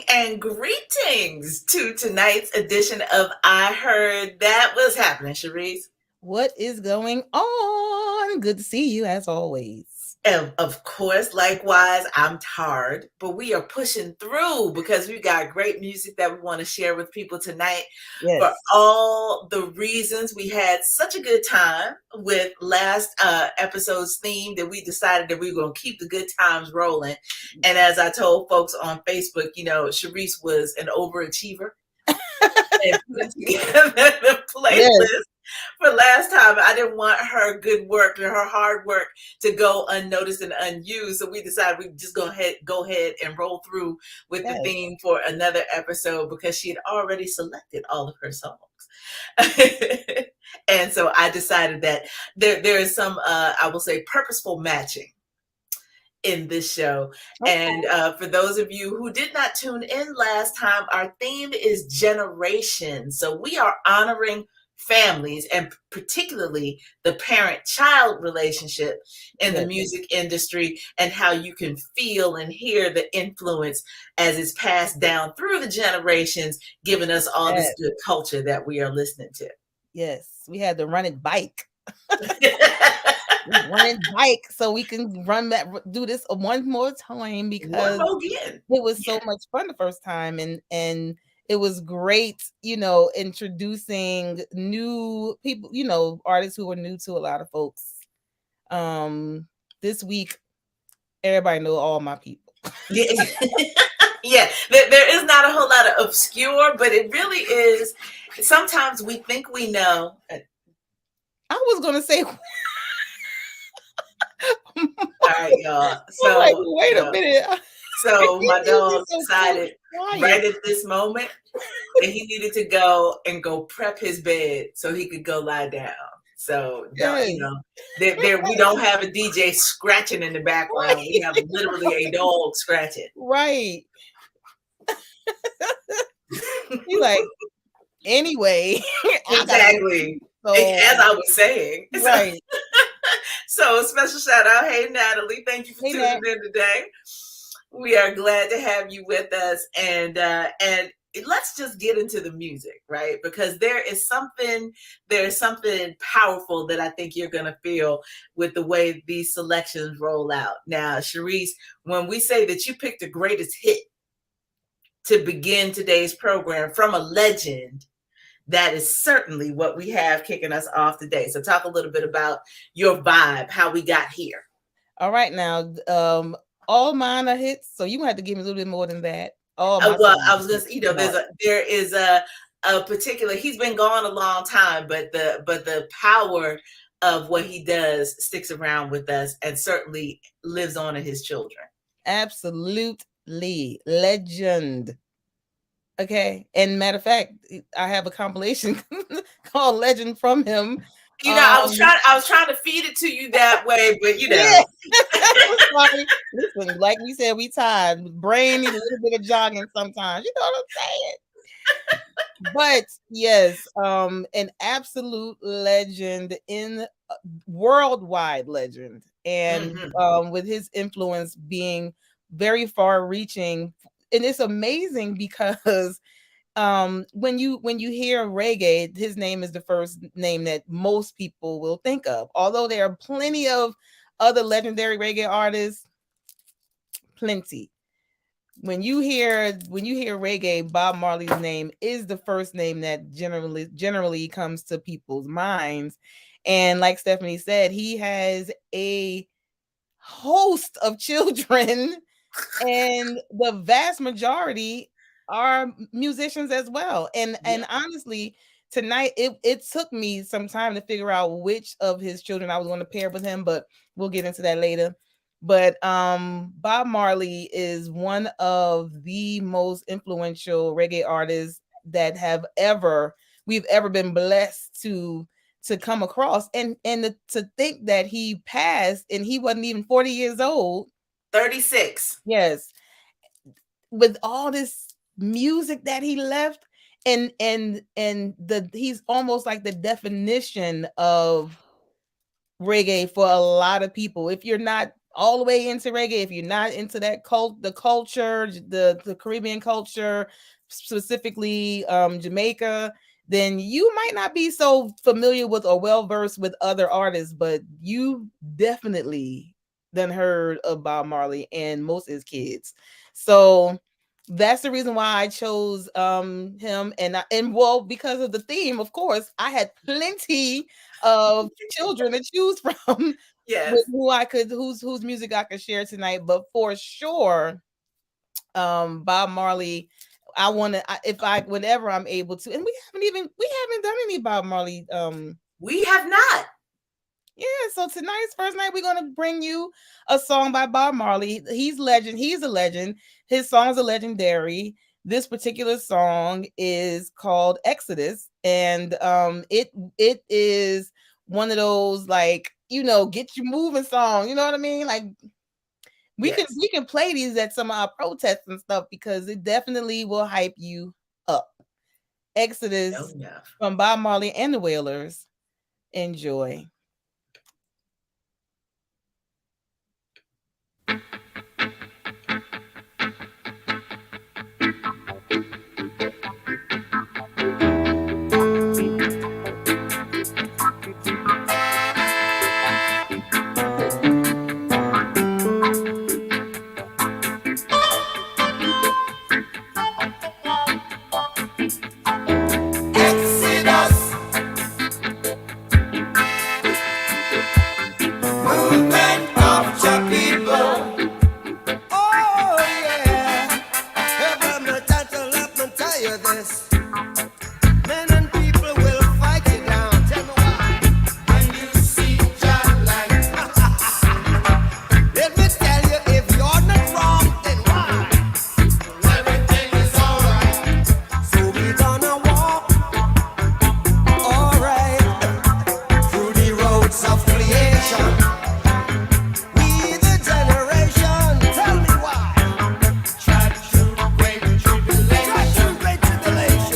and greetings to tonight's edition of I Heard That Was Happening, Shareese. What is going on? Good to see you as always. And of course, likewise, I'm tired, but we are pushing through because we got great music that we want to share with people tonight. For Yes. all the reasons, we had such a good time with last episode's theme that we decided that we were going to keep the good times rolling. And as I told folks on Facebook, Shareese was an overachiever and put together the playlist. Yes. For last time. I didn't want her good work and her hard work to go unnoticed and unused. So we decided we'd just go ahead and roll through with the theme for another episode because she had already selected all of her songs. And so I decided that there is some, I will say, purposeful matching in this show. Okay. And for those of you who did not tune in last time, our theme is generations. So we are honoring families and particularly the parent-child relationship in the music industry and how you can feel and hear the influence as it's passed down through the generations, giving us all this good culture that we are listening to. Yes, we had to run it bike. Running bike so we can do this one more time because it was so much fun the first time and it was great, introducing new people, artists who were new to a lot of folks. This week, everybody know all my people. Yeah, there is not a whole lot of obscure, but it really is. Sometimes we think we know. I was going to say... All right, y'all. So wait a minute. So my dog decided right at this moment that he needed to go prep his bed so he could go lie down. So we don't have a DJ scratching in the background. We have literally a dog scratching. Right. He's like, anyway. Exactly. As I was saying. Right. So a special shout out. Hey, Natalie. Thank you for tuning in today. We are glad to have you with us. And let's just get into the music, right? Because there's something powerful that I think you're going to feel with the way these selections roll out. Now, Shareese, when we say that you picked the greatest hit to begin today's program from a legend, that is certainly what we have kicking us off today. So talk a little bit about your vibe, how we got here. All right. Now, all mine are hits. So you have to give me a little bit more than that. Well, I was just, there is a particular, he's been gone a long time, but the power of what he does sticks around with us and certainly lives on in his children. Absolutely. Legend. Okay. And matter of fact, I have a compilation called Legend from him. I was trying to feed it to you that way, but listen, like we said, we tired. Brain needs a little bit of jogging sometimes. You know what I'm saying? But yes, an absolute legend worldwide legend. And with his influence being very far reaching. And it's amazing because when you hear reggae, his name is the first name that most people will think of. Although there are plenty of other legendary reggae artists, plenty. When you hear reggae, Bob Marley's name is the first name that generally comes to people's minds. And like Stephanie said, he has a host of children, and the vast majority are musicians as well. And honestly, tonight it took me some time to figure out which of his children I was going to pair with him, but we'll get into that later. But Bob Marley is one of the most influential reggae artists that we've ever been blessed to come across. And to think that he passed and he wasn't even 40 years old. 36. Yes. With all this music that he left, and he's almost like the definition of reggae for a lot of people. If you're not all the way into reggae, if you're not into that the culture, the Caribbean culture, specifically Jamaica, then you might not be so familiar with or well versed with other artists, but you definitely done heard of Bob Marley and most of his kids. So that's the reason why I chose him, and well, because of the theme, of course, I had plenty of children to choose from Yes. with whose music I could share tonight. But for sure, Bob Marley, I want to, whenever I'm able to, and we haven't done any Bob Marley. We have not. Yeah, so tonight's first night, we're gonna bring you a song by Bob Marley. He's legend. He's a legend. His songs are legendary. This particular song is called Exodus, and it is one of those, like, get you moving song. You know what I mean? Like, we can play these at some of our protests and stuff because it definitely will hype you up. Exodus from Bob Marley and the Wailers. Enjoy. Tribulation.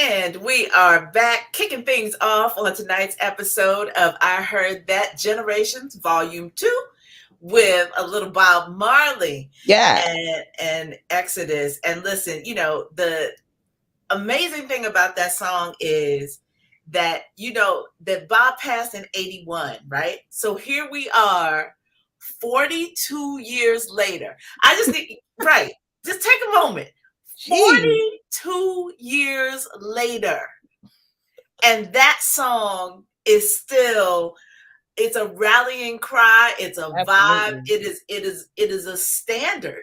And we are back kicking things off on tonight's episode of I Heard That Generations Volume 2 with a little Bob Marley and Exodus. And listen, you know, the amazing thing about that song is that, you know, that Bob passed in 81, right? So here we are 42 years later. I just think, right, just take a moment. 42 years later, and that song is still, it's a rallying cry, it's a vibe, it is a standard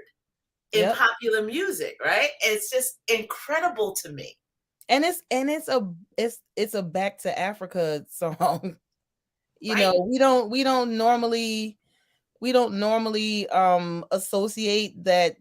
in popular music, right? It's just incredible to me. And it's a back to Africa song. You know, we don't normally associate that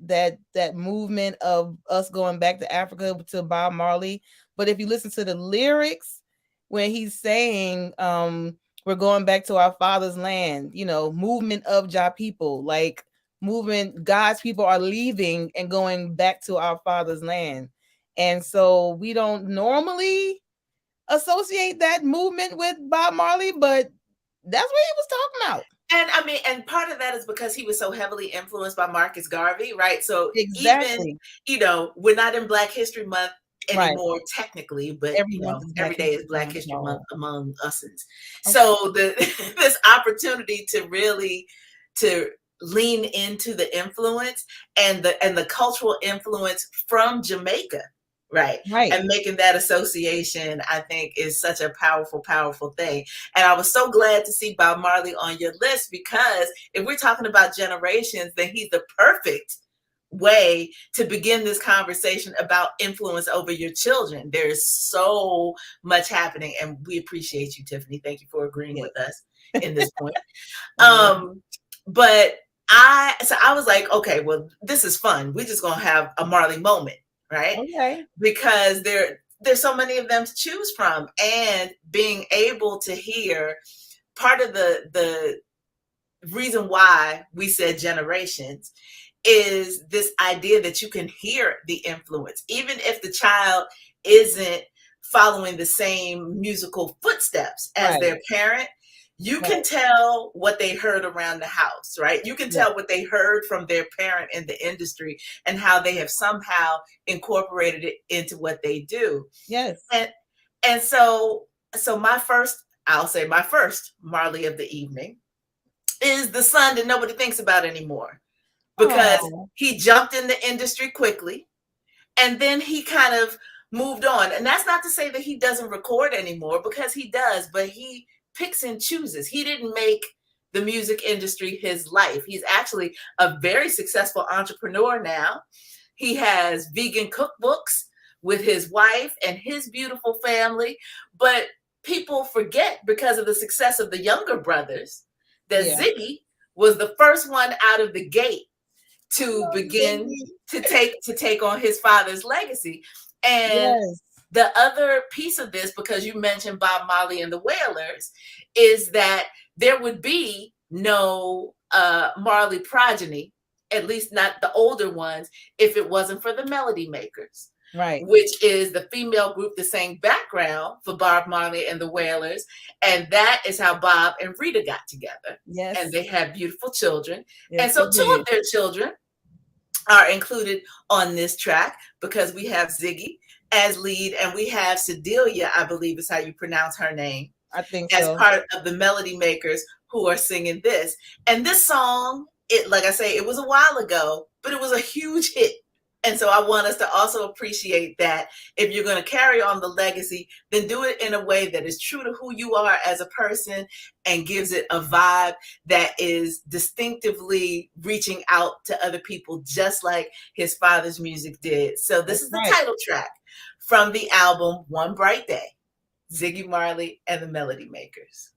movement of us going back to Africa to Bob Marley. But if you listen to the lyrics, when he's saying we're going back to our father's land, you know, movement of Jah people, like movement, God's people are leaving and going back to our father's land. And so we don't normally associate that movement with Bob Marley, but that's what he was talking about. And I mean, and part of that is because he was so heavily influenced by Marcus Garvey, right? So even, you know, we're not in Black History Month anymore, technically, but you know, every day is Black History Month among usins. So this opportunity to really to lean into the influence and the cultural influence from Jamaica, right, and making that association, I think, is such a powerful thing. And I was so glad to see Bob Marley on your list, because if we're talking about generations, then he's the perfect way to begin this conversation about influence over your children. There's so much happening, and we appreciate you, Tiffany. Thank you for agreeing with us in this point. But I was like, okay, well, this is fun. We're just gonna have a Marley moment, right? Okay. Because there's so many of them to choose from, and being able to hear part of the reason why we said generations is this idea that you can hear the influence, even if the child isn't following the same musical footsteps as their parent. You can tell what they heard around the house, right? You can tell what they heard from their parent in the industry and how they have somehow incorporated it into what they do. Yes. And so my first Marley of the evening is the son that nobody thinks about anymore, because he jumped in the industry quickly, and then he kind of moved on. And that's not to say that he doesn't record anymore, because he does, but he picks and chooses. He didn't make the music industry his life. He's actually a very successful entrepreneur now. He has vegan cookbooks with his wife and his beautiful family. But people forget, because of the success of the younger brothers, that Ziggy was the first one out of the gate to begin to take on his father's legacy. And the other piece of this, because you mentioned Bob Marley and the Wailers, is that there would be no Marley progeny, at least not the older ones, if it wasn't for the Melody Makers, right? Which is the female group that sang background for Bob Marley and the Wailers. And that is how Bob and Rita got together. Yes. And they had beautiful children. Yes, and so two of their children are included on this track, because we have Ziggy as lead, and we have Sedelia, I believe is how you pronounce her name, I think, as part of the Melody Makers who are singing this. And this song, like I say, it was a while ago, but it was a huge hit. And so I want us to also appreciate that if you're going to carry on the legacy, then do it in a way that is true to who you are as a person and gives it a vibe that is distinctively reaching out to other people, just like his father's music did. So this is the title track from the album One Bright Day, Ziggy Marley and the Melody Makers.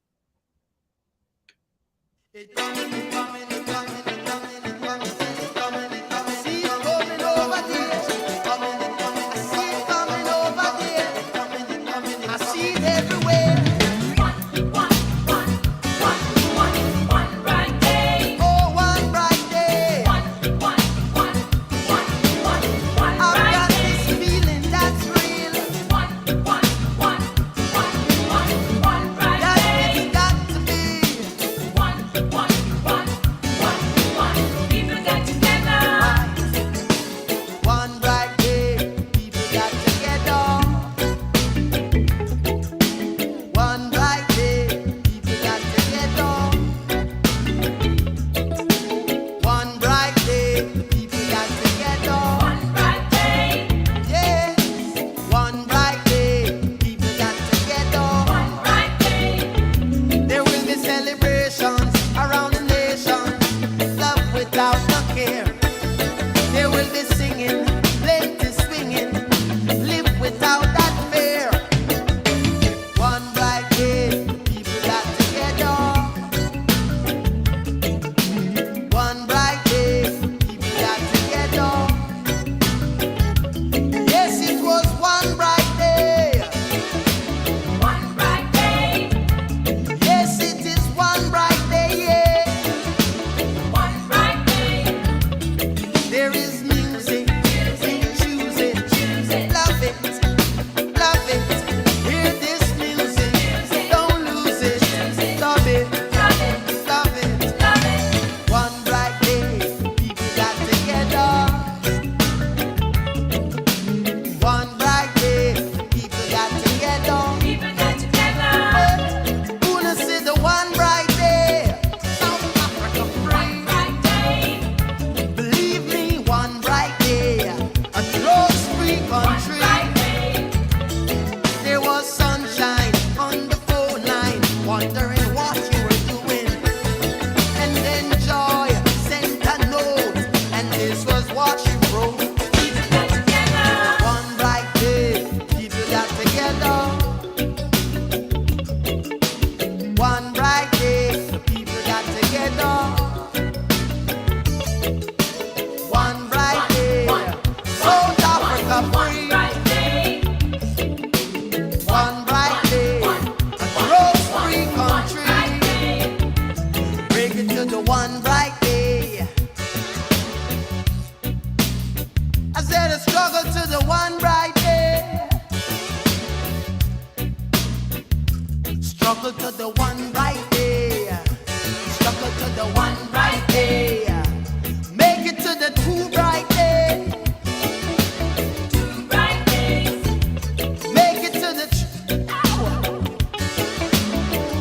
the one bright day. Struggle to the one bright day. Struggle to the one bright day. Make it to the two bright day. Two bright days. Make it to the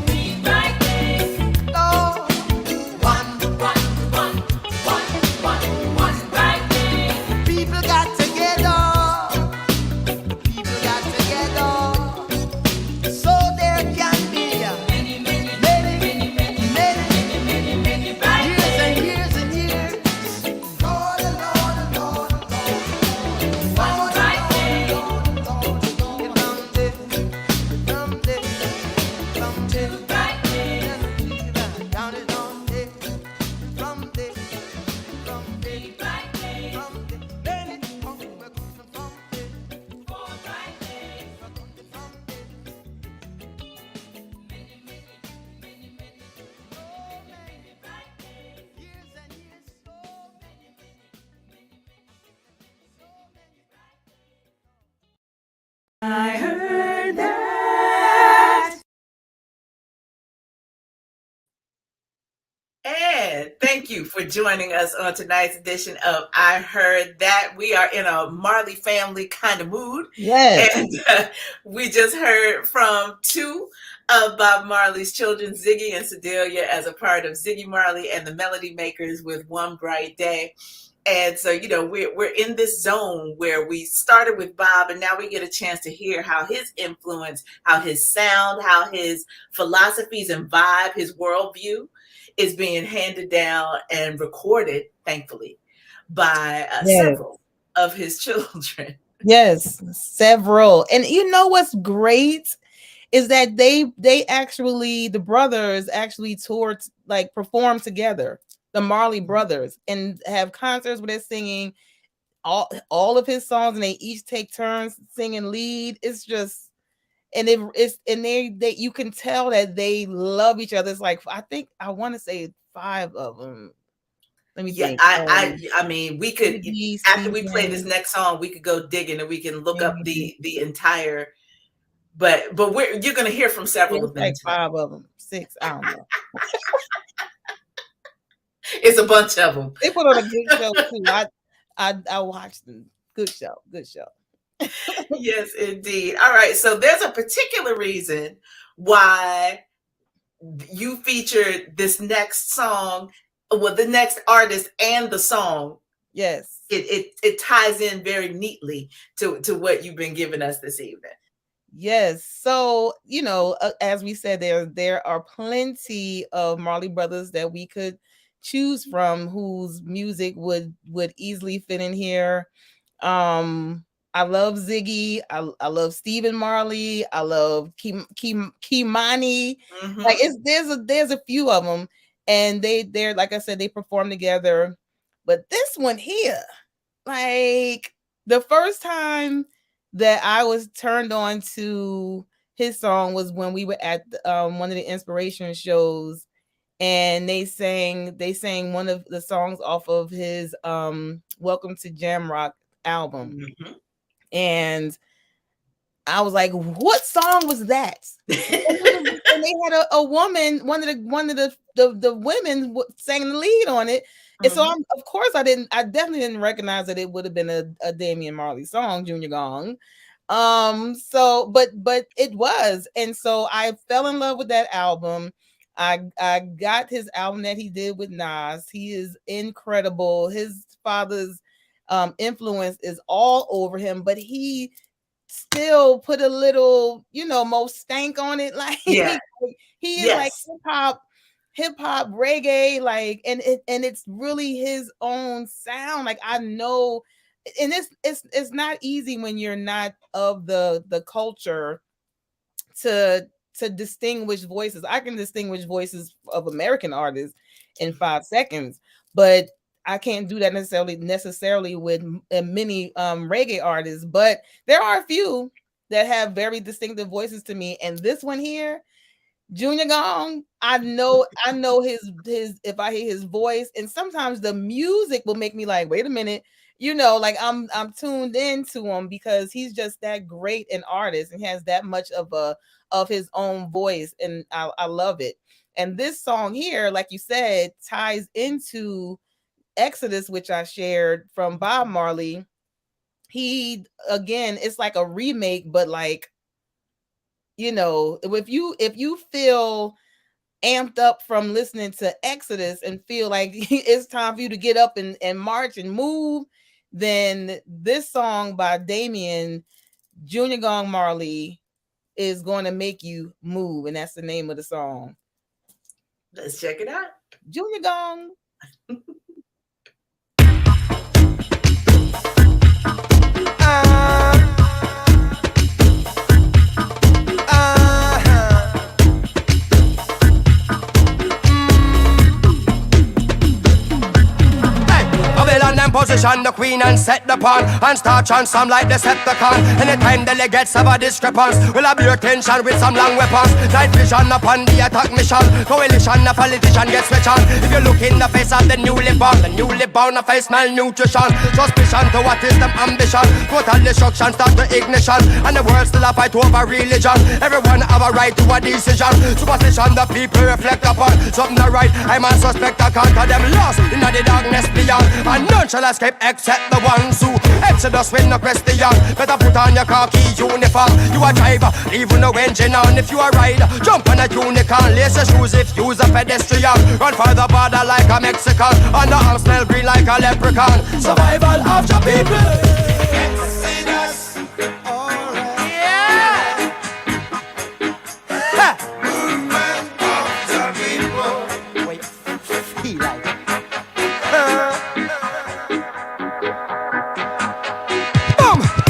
three bright days. Oh, one bright day. People got together. People got together. So there can be many years and years and years. Lord, Lord, Lord, Lord. One bright day. Someday, two bright days. Down it on day. Someday, three bright days. Many four bright days. I heard that. And thank you for joining us on tonight's edition of I Heard That. We are in a Marley family kind of mood. Yes. And we just heard from two of Bob Marley's children, Ziggy and Sedalia, as a part of Ziggy Marley and the Melody Makers with One Bright Day. And so, you know, we're in this zone where we started with Bob, and now we get a chance to hear how his influence, how his sound, how his philosophies and vibe, his worldview is being handed down and recorded, thankfully, by several of his children. Yes, several. And you know what's great is that they actually, the brothers actually toured, like performed together, the Marley brothers, and have concerts where they're singing all of his songs, and they each take turns singing lead. It's just, and they you can tell that they love each other. It's like, I want to say 5 of them. Let me think. I mean, we could, after we play this next song, we could go digging and we can look up the entire. But you're going to hear from several of them. Like 5 of them, 6. I don't know. It's a bunch of them. They put on a good show too. I watched them. Good show. Yes, indeed. All right. So there's a particular reason why you featured this next song, well, the next artist and the song. Yes. It ties in very neatly to what you've been giving us this evening. Yes. So, you know, as we said, there are plenty of Marley brothers that we could choose from whose music would easily fit in here. I love Ziggy. I love Stephen Marley. I love Kimani. Mm-hmm. Like there's a few of them, and they're like I said, they perform together. But this one here, like the first time that I was turned on to his song was when we were at one of the inspiration shows, and they sang one of the songs off of his Welcome to Jamrock album. Mm-hmm. And I was like, what song was that? And they had a woman, one of the women sang the lead on it. And so of course I definitely didn't recognize that it would have been a Damian Marley song, Junior Gong. So but it was. And so I fell in love with that album. I got his album that he did with Nas. He is incredible. His father's influence is all over him, but he still put a little, more stank on it. Like he is like hip hop reggae, like, and it's really his own sound. Like I know, and it's not easy when you're not of the culture to distinguish voices. I can distinguish voices of American artists in 5 seconds, but I can't do that necessarily with many reggae artists. But there are a few that have very distinctive voices to me, and this one here, Junior Gong, I know his if I hear his voice, and sometimes the music will make me like, wait a minute, you know, like I'm tuned into him because he's just that great an artist and has that much of his own voice, and I love it. And this song here, like you said, ties into Exodus, which I shared from Bob Marley. He, again, it's like a remake, but like, you know, if you feel amped up from listening to Exodus and feel like it's time for you to get up and march and move, then this song by Damian Junior Gong Marley is going to make you move, and that's the name of the song. Let's check it out. Junior Gong. Position the queen and set the pawn and start chant some like Decepticon. Anytime delegates have a discrepancy, we'll have your tension with some long weapons. Night vision upon the attack mission. Coalition, a politician gets switch on. If you look in the face of the newly born a face malnutrition. Suspicion to what is them ambition. Total destruction, start the ignition. And the world still a fight over religion. Everyone have a right to a decision. Superstition the people reflect upon. Something not right, I'm a suspect. I conquer them lost in the darkness beyond. And none shall escape except the ones who Exodus with no question. Better put on your khaki uniform. You a driver, leave no engine on. If you a rider, jump on a unicorn. Lace your shoes if you's a pedestrian. Run for the border like a Mexican. And the arms smell green like a leprechaun. Survival of the people. Exodus. Alright. Yeah. Movement of the people. Wait, feel like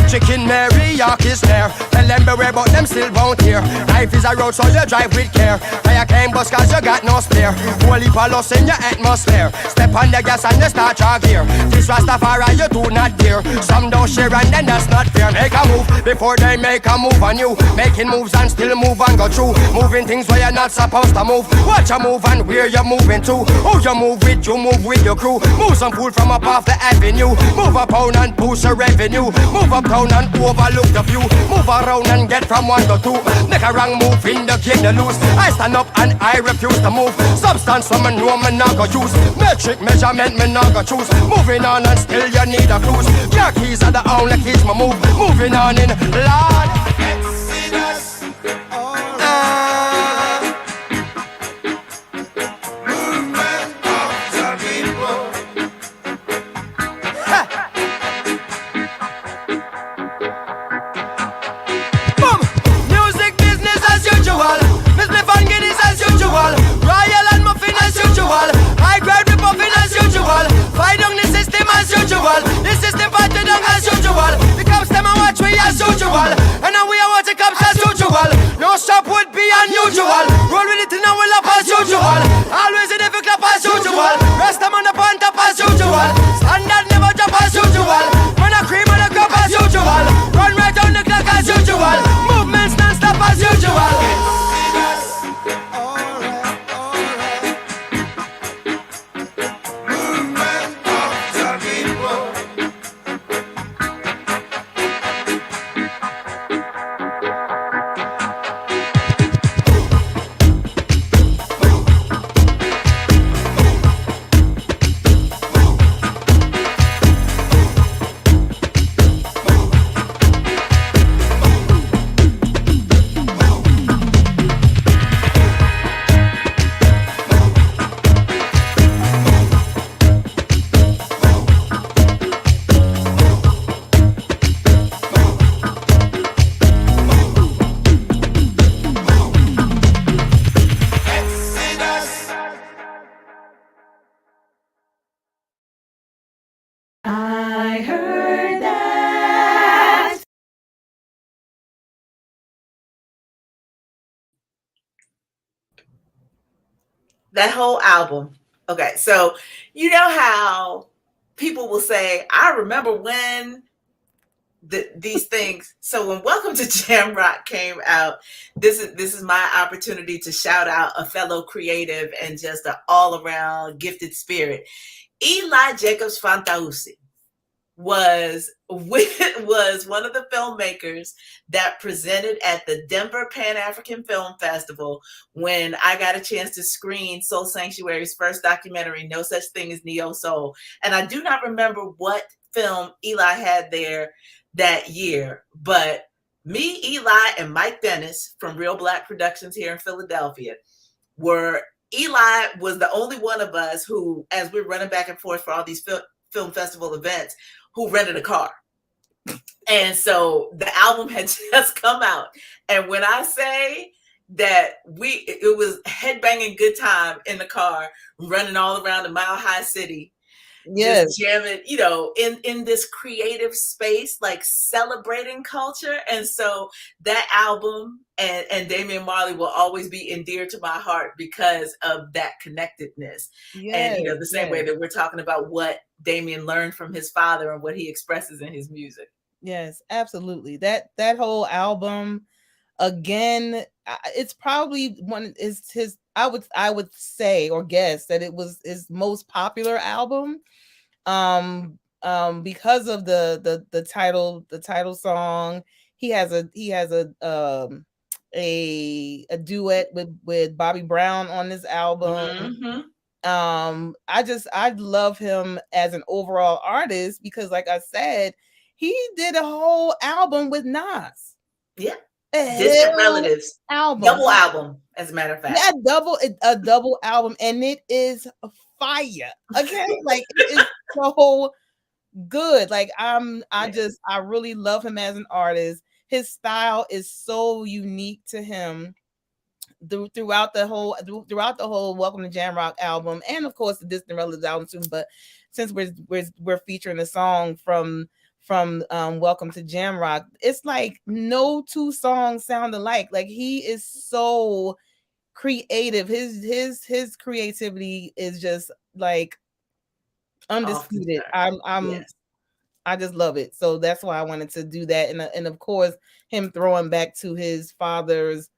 Chicken Marriott is there. Tell them beware but them still won't hear. Life is a road so you drive with care. Fire came bust cause you got no spare. Whole heap of loss in your atmosphere. Step on the gas and you start your gear. This Rastafari you do not dare. Some don't share and then that's not fair. Make a move before they make a move on you. Making moves and still move and go through. Moving things where you're not supposed to move. Watch you move and where you're moving to. Who you move with, you move with your crew. Move some food from up off the avenue. Move up town and boost your revenue. Move up town and overlook the view. Move around and get from 1 to 2. Make a wrong move in the game to lose. I stand up and I refuse to move. Substance from a know me not go use. Metric measurement me not go choose. Moving on and still you need a cruise. Your keys are the only keys me move. Moving on in Lord Exodus. Movement of the people. Music business as usual. Miss me Van Guinness as usual. Royal and muffin as usual. High grade with muffin as usual. Find on the system as usual. The system party down as usual. The cops them a watch we as usual. And now we are watching cops as usual. No shop would be unusual. Roll with it in a will up as usual. Always in every clap as usual. Rest them on the point up as usual. Standard never drop as usual. When a cream on the cup as usual. Run right on the clock as usual. Movements non-stop as usual. Movement of the people. I heard that. That whole album. Okay, so you know how people will say, I remember when these things. So when Welcome to Jamrock came out, this is my opportunity to shout out a fellow creative and just an all-around gifted spirit. Eli Jacobs Fantausi was one of the filmmakers that presented at the Denver Pan-African Film Festival when I got a chance to screen Soul Sanctuary's first documentary, No Such Thing as Neo Soul. And I do not remember what film Eli had there that year, but me, Eli, and Mike Dennis from Real Black Productions here in Philadelphia Eli was the only one of us who, as we're running back and forth for all these film festival events, who rented a car. And so the album had just come out. And when I say that it was headbanging good time in the car, running all around the Mile High City, just jamming, in this creative space, like celebrating culture. And so that album and Damian Marley will always be endeared to my heart because of that connectedness. And the same way that we're talking about what Damian learned from his father and what he expresses in his music. Yes, absolutely. That whole album, again, it's probably his I would say or guess that it was his most popular album. Because of the title song. He has a duet with Bobby Brown on this album. Mm-hmm. I love him as an overall artist because, like I said, he did a whole album with Nas. Yeah. Distant Relatives album. Double album, as a matter of fact. Yeah, a double album, and it is fire. Okay, like it is so good. Like I really love him as an artist. His style is so unique to him throughout the whole Welcome to Jamrock album, and of course the Distant Relatives album too. But since we're featuring a song from Welcome to Jamrock, it's like no two songs sound alike. Like he is so creative. His creativity is just like undisputed. Yes. I just love it. So that's why I wanted to do that. And of course, him throwing back to his father's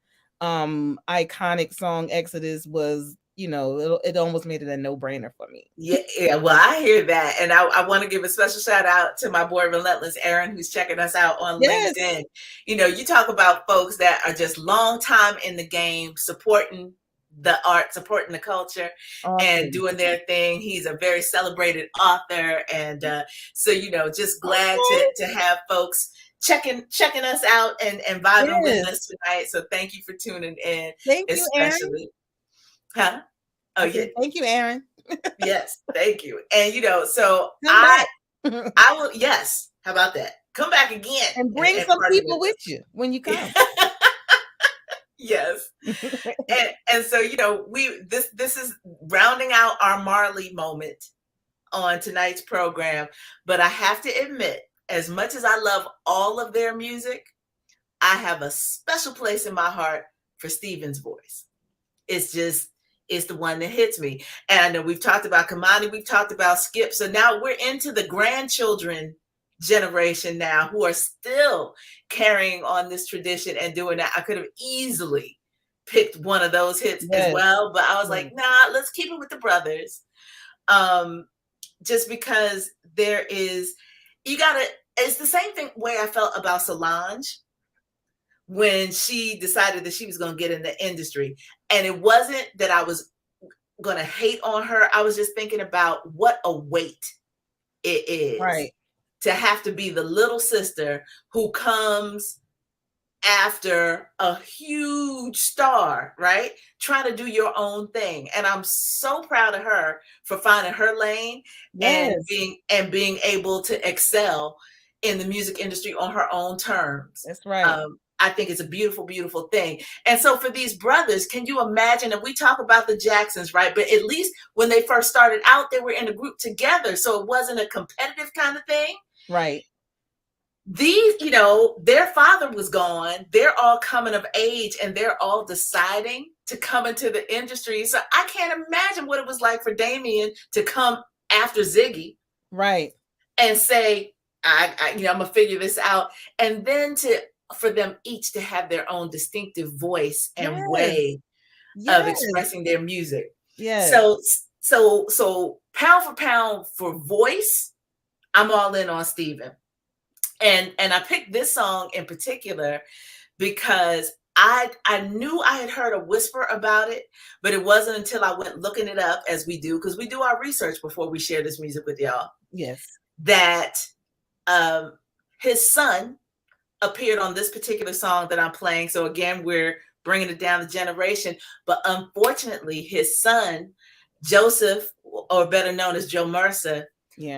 iconic song Exodus was, it almost made it a no-brainer for me. Yeah. Well, I hear that. And I want to give a special shout out to my boy Relentless Aaron, who's checking us out on LinkedIn. You talk about folks that are just long time in the game, supporting the art, supporting the culture, and doing their thing. He's a very celebrated author. And so, just glad to have folks checking us out and vibing with us tonight. So thank you for tuning in. Thank you, Aaron. Huh? Oh, yeah. Thank you, Aaron. Yes, thank you. And so I will. Yes, how about that? Come back again and bring some people with you when you come. Yes. and so this is rounding out our Marley moment on tonight's program. But I have to admit, as much as I love all of their music, I have a special place in my heart for Stephen's voice. It's the one that hits me. And I know we've talked about Kamani, we've talked about Skip. So now we're into the grandchildren generation now who are still carrying on this tradition and doing that. I could have easily picked one of those hits as well, but I was like, nah, let's keep it with the brothers. Just because it's the same thing way I felt about Solange when she decided that she was going to get in the industry. And it wasn't that I was going to hate on her. I was just thinking about what a weight it is to have to be the little sister who comes after a huge star, right? Trying to do your own thing. And I'm so proud of her for finding her lane and being able to excel in the music industry on her own terms. That's right. I think it's a beautiful, beautiful thing. And so for these brothers, can you imagine, and we talk about the Jacksons, right? But at least when they first started out, they were in a group together. So it wasn't a competitive kind of thing. Right. These, their father was gone. They're all coming of age and they're all deciding to come into the industry. So I can't imagine what it was like for Damian to come after Ziggy. Right. And say, I'm going to figure this out. And then for them each to have their own distinctive voice and way of expressing their music. Yeah. So pound for pound for voice, I'm all in on Steven. And I picked this song in particular because I knew I had heard a whisper about it, but it wasn't until I went looking it up, as we do, because we do our research before we share this music with y'all. Yes. That his son appeared on this particular song that I'm playing. So again, we're bringing it down the generation. But unfortunately, his son, Joseph, or better known as Joe Mercer,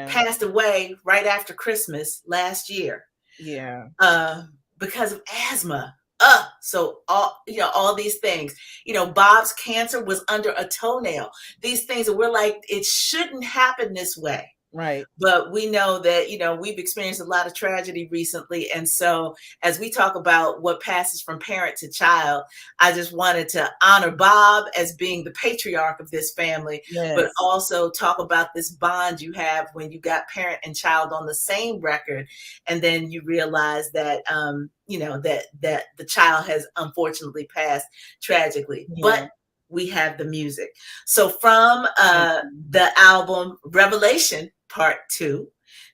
passed away right after Christmas last year. Yeah. Because of asthma. So all these things. Bob's cancer was under a toenail. These things that we're like, it shouldn't happen this way. Right. But we know that, we've experienced a lot of tragedy recently. And so as we talk about what passes from parent to child, I just wanted to honor Bob as being the patriarch of this family, but also talk about this bond you have when you got parent and child on the same record. And then you realize that, that the child has unfortunately passed tragically. But we have the music. So from the album Revelation Part 2,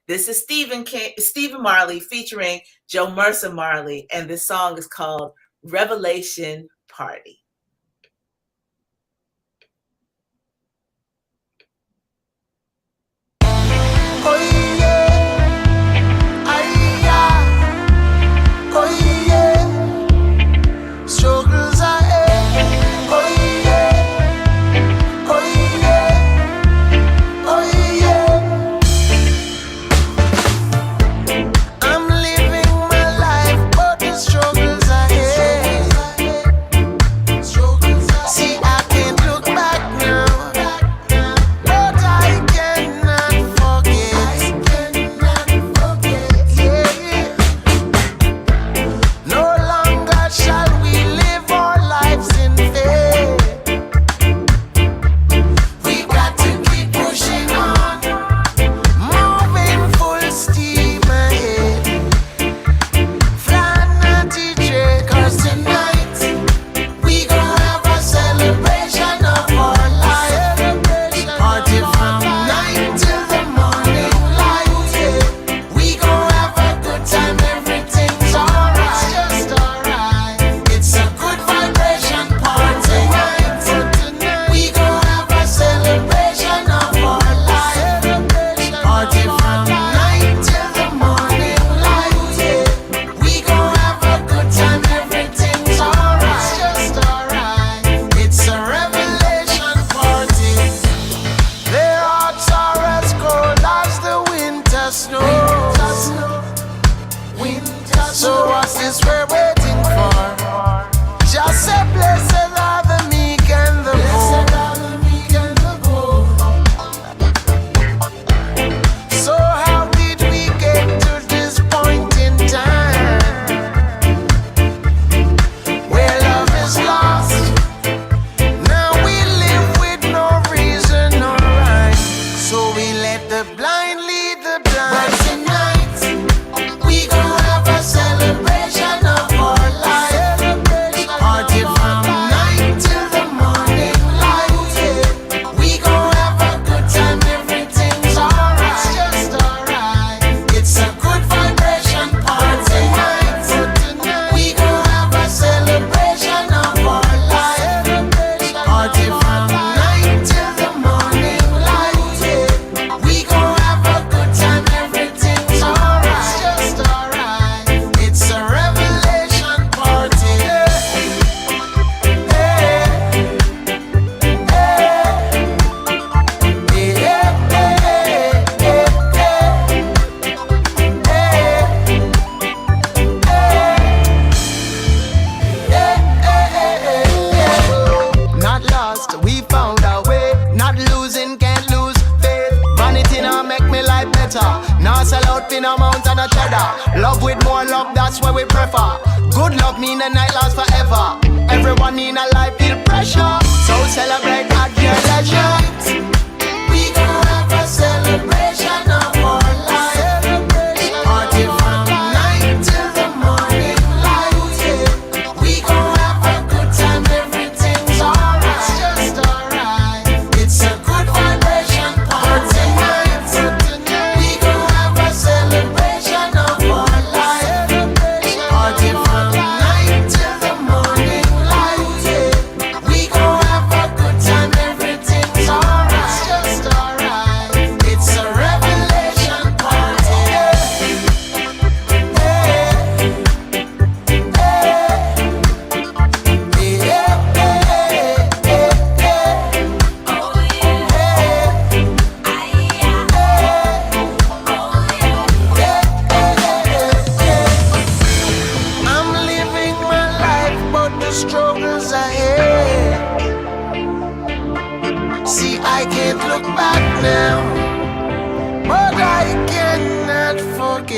this is Stephen Marley featuring Joe Mercer Marley, and this song is called Revelation Party.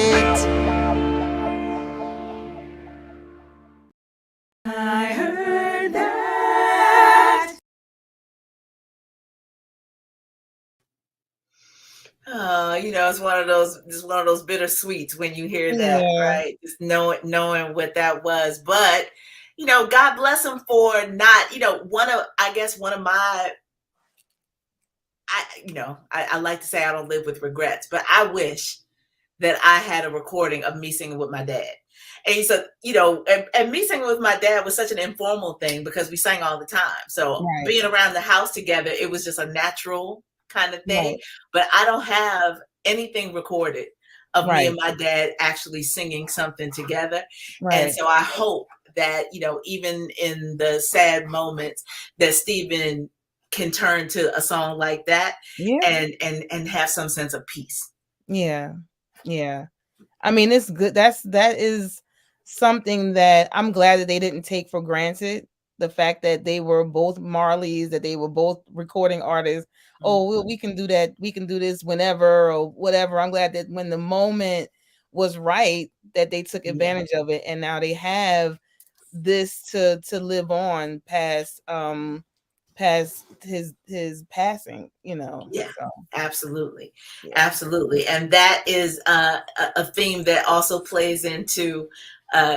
it. I heard that. It's one of those bittersweets when you hear that, right? Just knowing what that was. But God bless him for not, one of my, I like to say I don't live with regrets, but I wish that I had a recording of me singing with my dad. And so, and me singing with my dad was such an informal thing because we sang all the time. So being around the house together, it was just a natural kind of thing. But I don't have anything recorded of me and my dad actually singing something together. And so I hope that, even in the sad moments, that Stephen can turn to a song like that and have some sense of peace. Yeah. I mean, it's good. That is something that I'm glad that they didn't take for granted. The fact that they were both Marleys, that they were both recording artists. Oh, we can do that. We can do this whenever or whatever. I'm glad that when the moment was right, that they took advantage of it, and now they have this to live on past his passing. Absolutely. And that is a theme that also plays into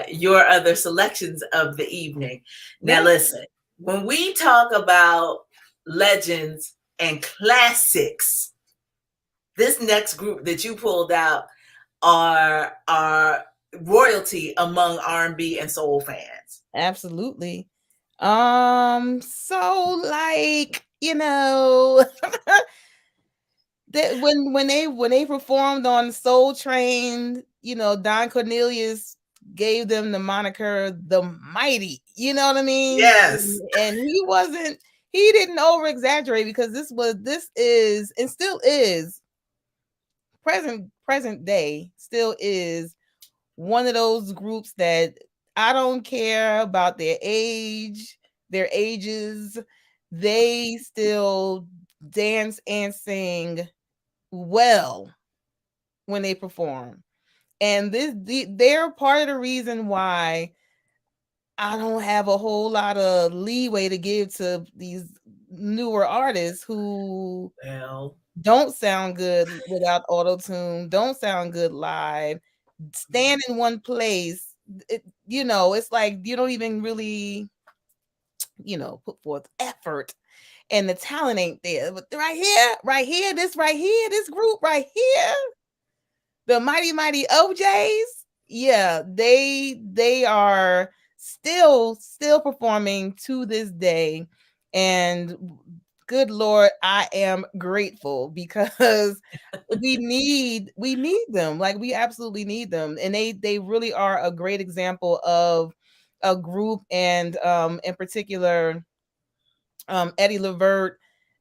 your other selections of the evening. Now listen, when we talk about legends and classics, this next group that you pulled out are royalty among R&B and soul fans. Absolutely. So like, that when they performed on Soul Train, Don Cornelius gave them the moniker the Mighty. You know what I mean? Yes. And he didn't over exaggerate, because this is and still is present day, still is one of those groups that I don't care about their ages, they still dance and sing well when they perform. And they're part of the reason why I don't have a whole lot of leeway to give to these newer artists who don't sound good without auto-tune, don't sound good live, stand in one place. It's like you don't even really, put forth effort, and the talent ain't there. But this group right here, the Mighty OJs, they are still performing to this day. And good Lord, I am grateful, because we need them. Like, we absolutely need them. And they really are a great example of a group, and in particular, Eddie Levert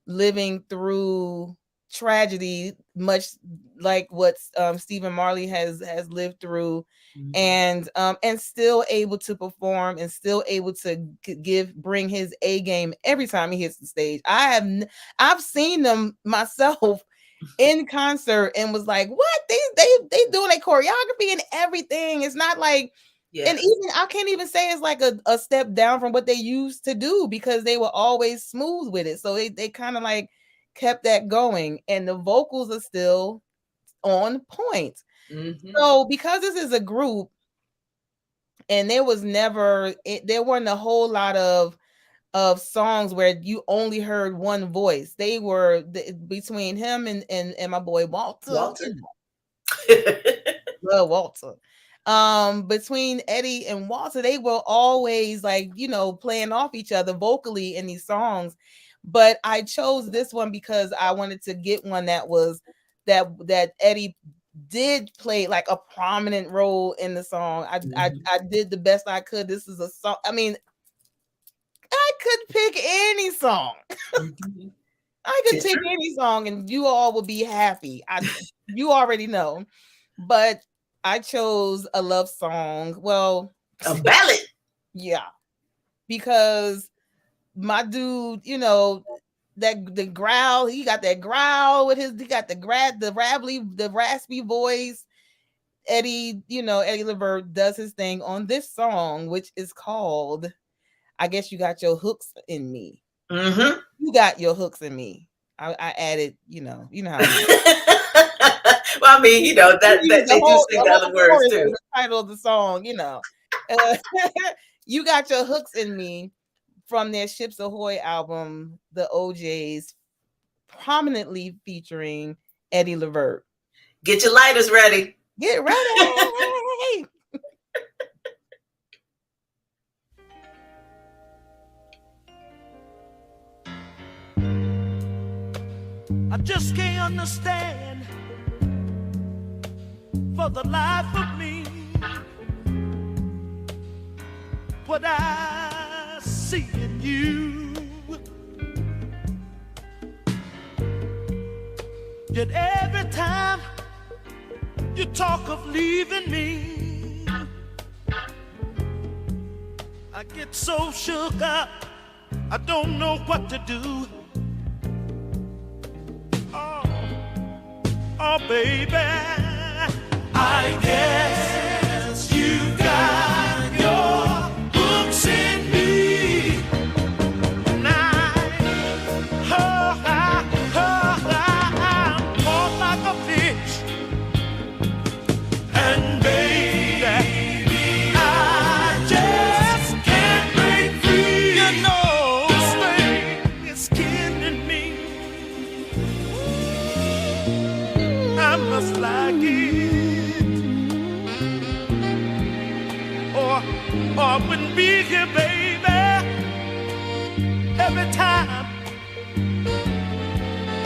living through tragedy, much like what Stephen Marley has lived through, and still able to perform, and still able to bring his A game every time he hits the stage. I've seen them myself in concert and was like, what, they doing a choreography and everything. It's not like, and even I can't even say it's like a step down from what they used to do, because they were always smooth with it. So they kind of like kept that going, and the vocals are still on point. So because this is a group, and there weren't a whole lot of songs where you only heard one voice. They were between him and my boy Walter. Love Walter. Between Eddie and Walter, they were always like, playing off each other vocally in these songs. But I chose this one because I wanted to get one that was that Eddie did play like a prominent role in the song. I did the best I could. This is a song. I mean, I could pick any song. I could pick any song and you all would be happy. You already know. But I chose a love song. Well, a ballad. Yeah. Because my dude, that the growl, he got that growl with he got the raspy voice. Eddie Levert does his thing on this song, which is called, I Guess You Got Your Hooks in Me. Mm-hmm. You got your hooks in me. I added, you know how. Well, I mean, that they do sing the other words too. The title of the song, You Got Your Hooks in Me, from their Ships Ahoy album, the OJs, prominently featuring Eddie Levert. Get your lighters ready. Get ready. I just can't understand for the life of me what I see in you. Yet every time you talk of leaving me, I get so shook up, I don't know what to do. Oh, baby, I guess you got your hooks in me. Now, I'm caught like a fish. And baby, I just can't break free. You know, this thing is killing me. I must like it, or I wouldn't be here, baby. Every time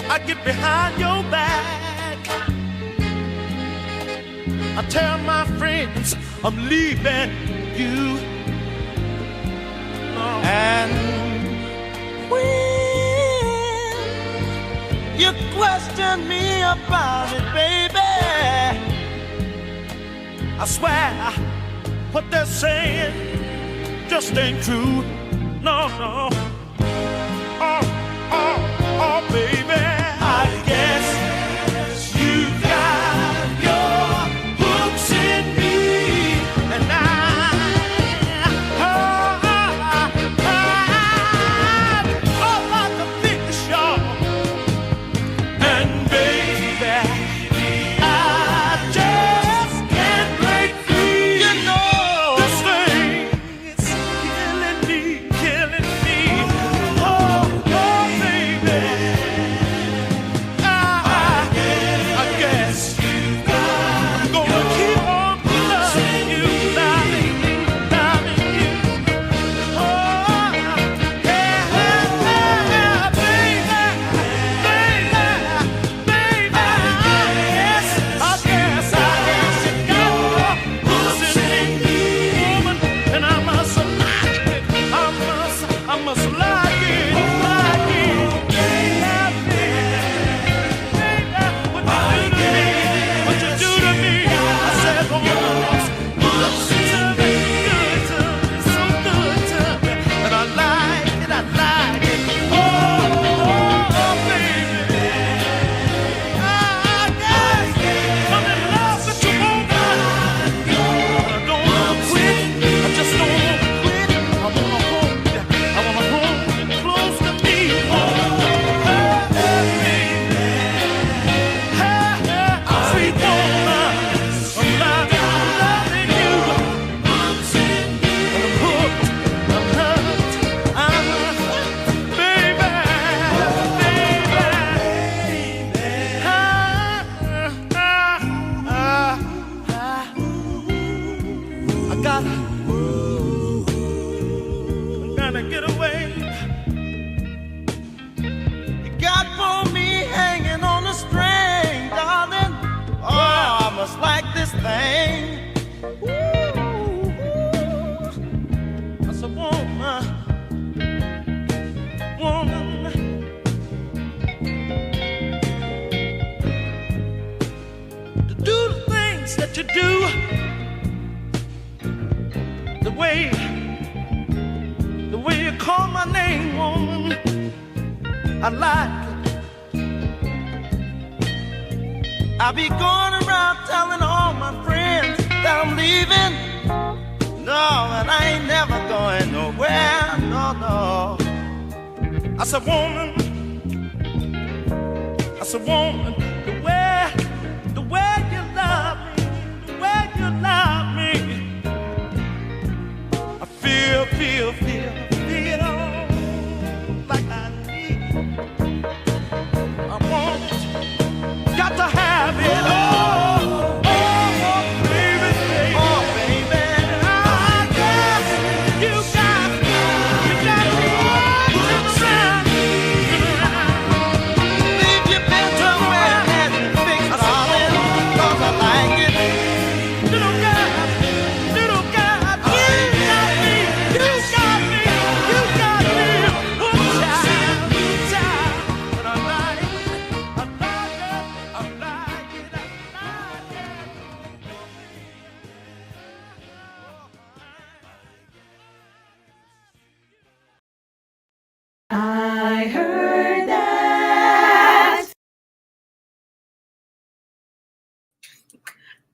I get behind your back, I tell my friends I'm leaving you. And when you question me about it, baby, I swear what they're saying just ain't true. No, no. Oh, baby, I guess you got your hooks in me, and I'm like a fish, y'all. And baby, I just can't break free. You know, this thing is killing me, killing me. Oh, baby, I guess I'm gonna keep on loving you, loving you. Oh, yeah, baby, I guess you got your hooks in me, woman, and I must like it. I must like it, like it. What you do to me? I said, oh, good to me, so good to me, and I like it, I like it. Oh, baby, I guess I'm in love with you, woman. I don't wanna quit, I just don't wanna quit. I wanna hold you close to me. Oh, baby, sweet woman, I'm loving you. I'm hooked, I'm hurt, baby. I gotta get away. You got for me hanging on a string, darling. Oh, I must like this thing. That's a woman, to do the things that you do, the way you call my name, woman, I like it. I be going around telling all my my friends that I'm leaving. No, and I ain't never going nowhere. No, no. I said, woman, the way you love me, the way you love me, I feel like I need. I want, got to have it all. Oh, baby, oh, baby. I guess you got me all to the sun. Leave your bedroom where it has been fixed, darling, 'cause I like it. Little girl, you got me, you got me, you got me. Oh, child, but I like it, I like it, I like it, I like it. I heard that.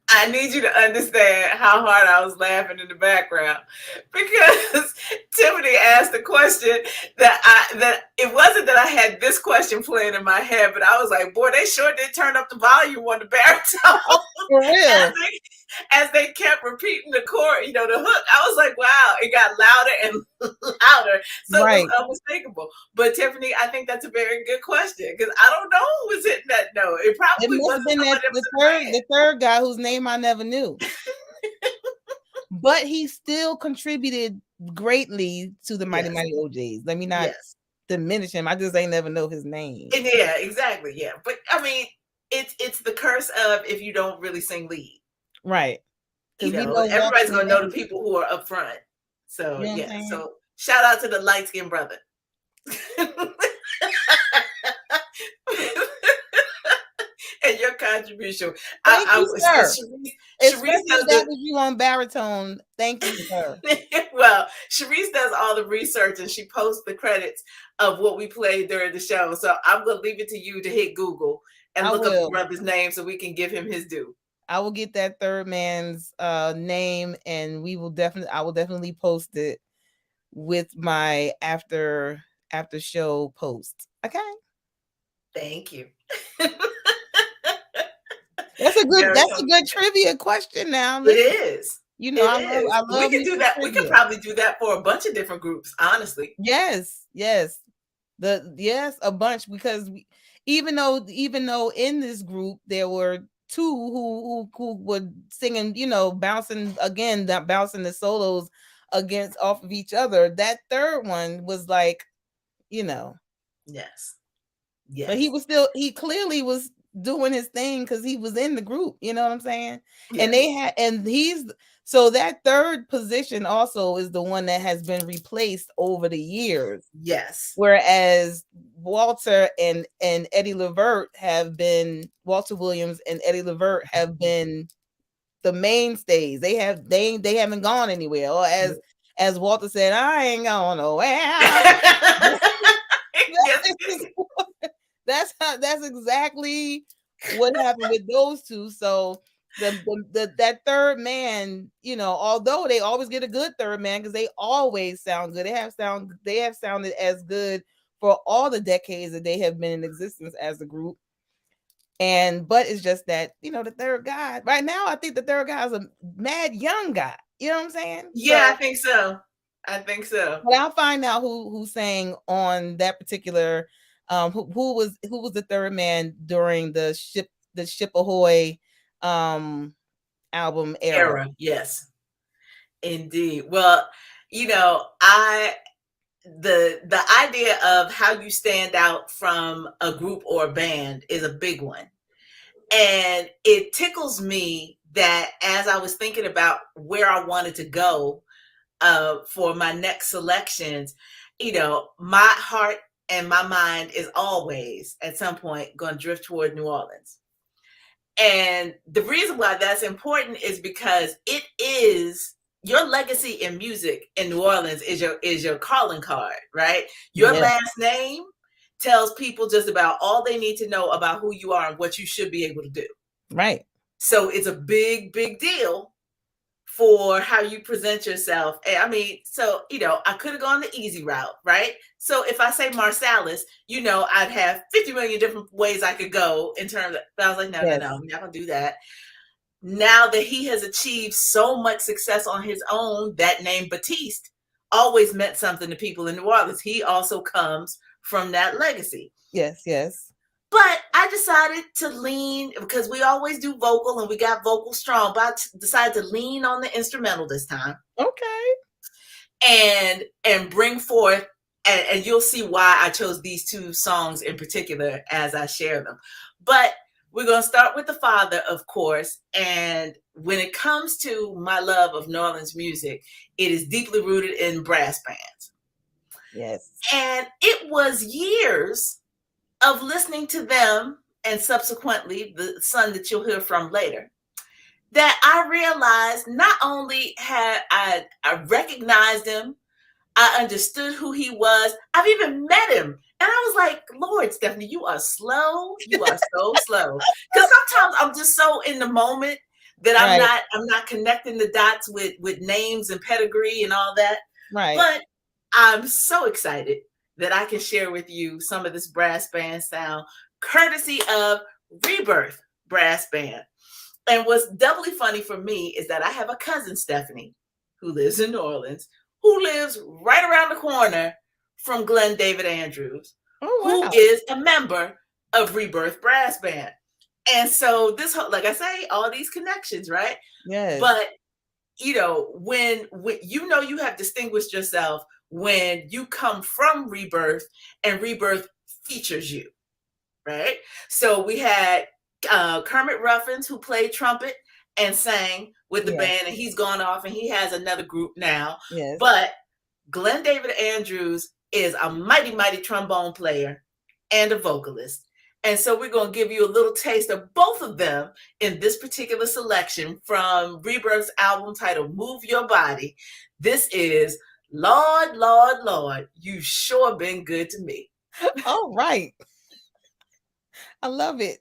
I need you to understand how hard I was laughing in the background because Tiffany asked a question that it wasn't that I had this question playing in my head, but I was like, boy, they sure did turn up the volume on the baritone. For real. As they kept repeating the chord, the hook, I was like, wow, it got louder and louder. So Right. It was unmistakable. But Tiffany, I think that's a very good question because I don't know who was hitting that note. It probably must have wasn't been the third guy whose name I never knew. But he still contributed greatly to the Mighty Mighty OJs. Let me not diminish him. I just ain't never know his name. Yeah, exactly. Yeah. But I mean, it's the curse of if you don't really sing lead. Right. Everybody's gonna know the people who are up front. So so shout out to the light-skinned brother. And your contribution. Thank you, sir. Shareese does that was you on baritone. Thank you, sir. Well, Shareese does all the research and she posts the credits of what we played during the show. So I'm gonna leave it to you to hit Google and look up the brother's name so we can give him his due. I will get that third man's name and I will definitely post it with my after show post. Okay. Thank you. That's a good trivia question now. It is. I love we can do that. We could probably do that for a bunch of different groups, honestly. Yes. A bunch because even though in this group there were two who were singing, bouncing the solos off of each other. That third one was like, Yes. But he clearly was doing his thing because he was in the group, you know what I'm saying? Yes. So that third position also is the one that has been replaced over the years. Yes. Whereas Walter and Eddie Levert Walter Williams and Eddie Levert have been the mainstays. They haven't gone anywhere. Or as Walter said, I ain't going nowhere. That's exactly what happened with those two. So that third man, although they always get a good third man because they always sound good. They have sounded as good for all the decades that they have been in existence as a group. But it's just that, the third guy right now, I think the third guy is a mad young guy. You know what I'm saying? Yeah, I think so. But I'll find out who sang on that particular who was the third man during the Ship Ahoy album era. Yes, indeed. Well, the idea of how you stand out from a group or a band is a big one, and it tickles me that as I was thinking about where I wanted to go for my next selections, my heart and my mind is always at some point going to drift toward New Orleans. And the reason why that's important is because it is your legacy in music in New Orleans is your calling card, right? Your last name tells people just about all they need to know about who you are and what you should be able to do. Right. So it's a big deal for how you present yourself. I mean, so, I could have gone the easy route, right? So if I say Marsalis, I'd have 50 million different ways I could go in terms of, but I was like, no, I'm not gonna do that. Now that he has achieved so much success on his own, that name Batiste always meant something to people in New Orleans. He also comes from that legacy. Yes. But I decided to lean, because we always do vocal and we got vocal strong, but I decided to lean on the instrumental this time. Okay. And bring forth, and you'll see why I chose these two songs in particular as I share them. But we're going to start with the father, of course. And when it comes to my love of New Orleans music, it is deeply rooted in brass bands. Yes. And it was years of listening to them, and subsequently the son that you'll hear from later, that I realized not only had I recognized him, I understood who he was. I've even met him. And I was like, Lord, Stephanie, you are slow. You are so slow. Because sometimes I'm just so in the moment that I'm not connecting the dots with names and pedigree and all that. Right. But I'm so excited that I can share with you some of this brass band sound, courtesy of Rebirth Brass Band. And what's doubly funny for me is that I have a cousin, Stephanie, who lives in New Orleans, who lives right around the corner from Glenn David Andrews, who is a member of Rebirth Brass Band. And so this whole, like I say, all these connections, right? Yes. But, when you have distinguished yourself when you come from Rebirth and Rebirth features you, right? So we had Kermit Ruffins, who played trumpet and sang with the band, and he's gone off and he has another group now. Yes. But Glenn David Andrews is a mighty trombone player and a vocalist. And so we're going to give you a little taste of both of them in this particular selection from Rebirth's album titled Move Your Body. This is Lord, Lord, Lord, You Sure Been Good to Me. All right. I love it.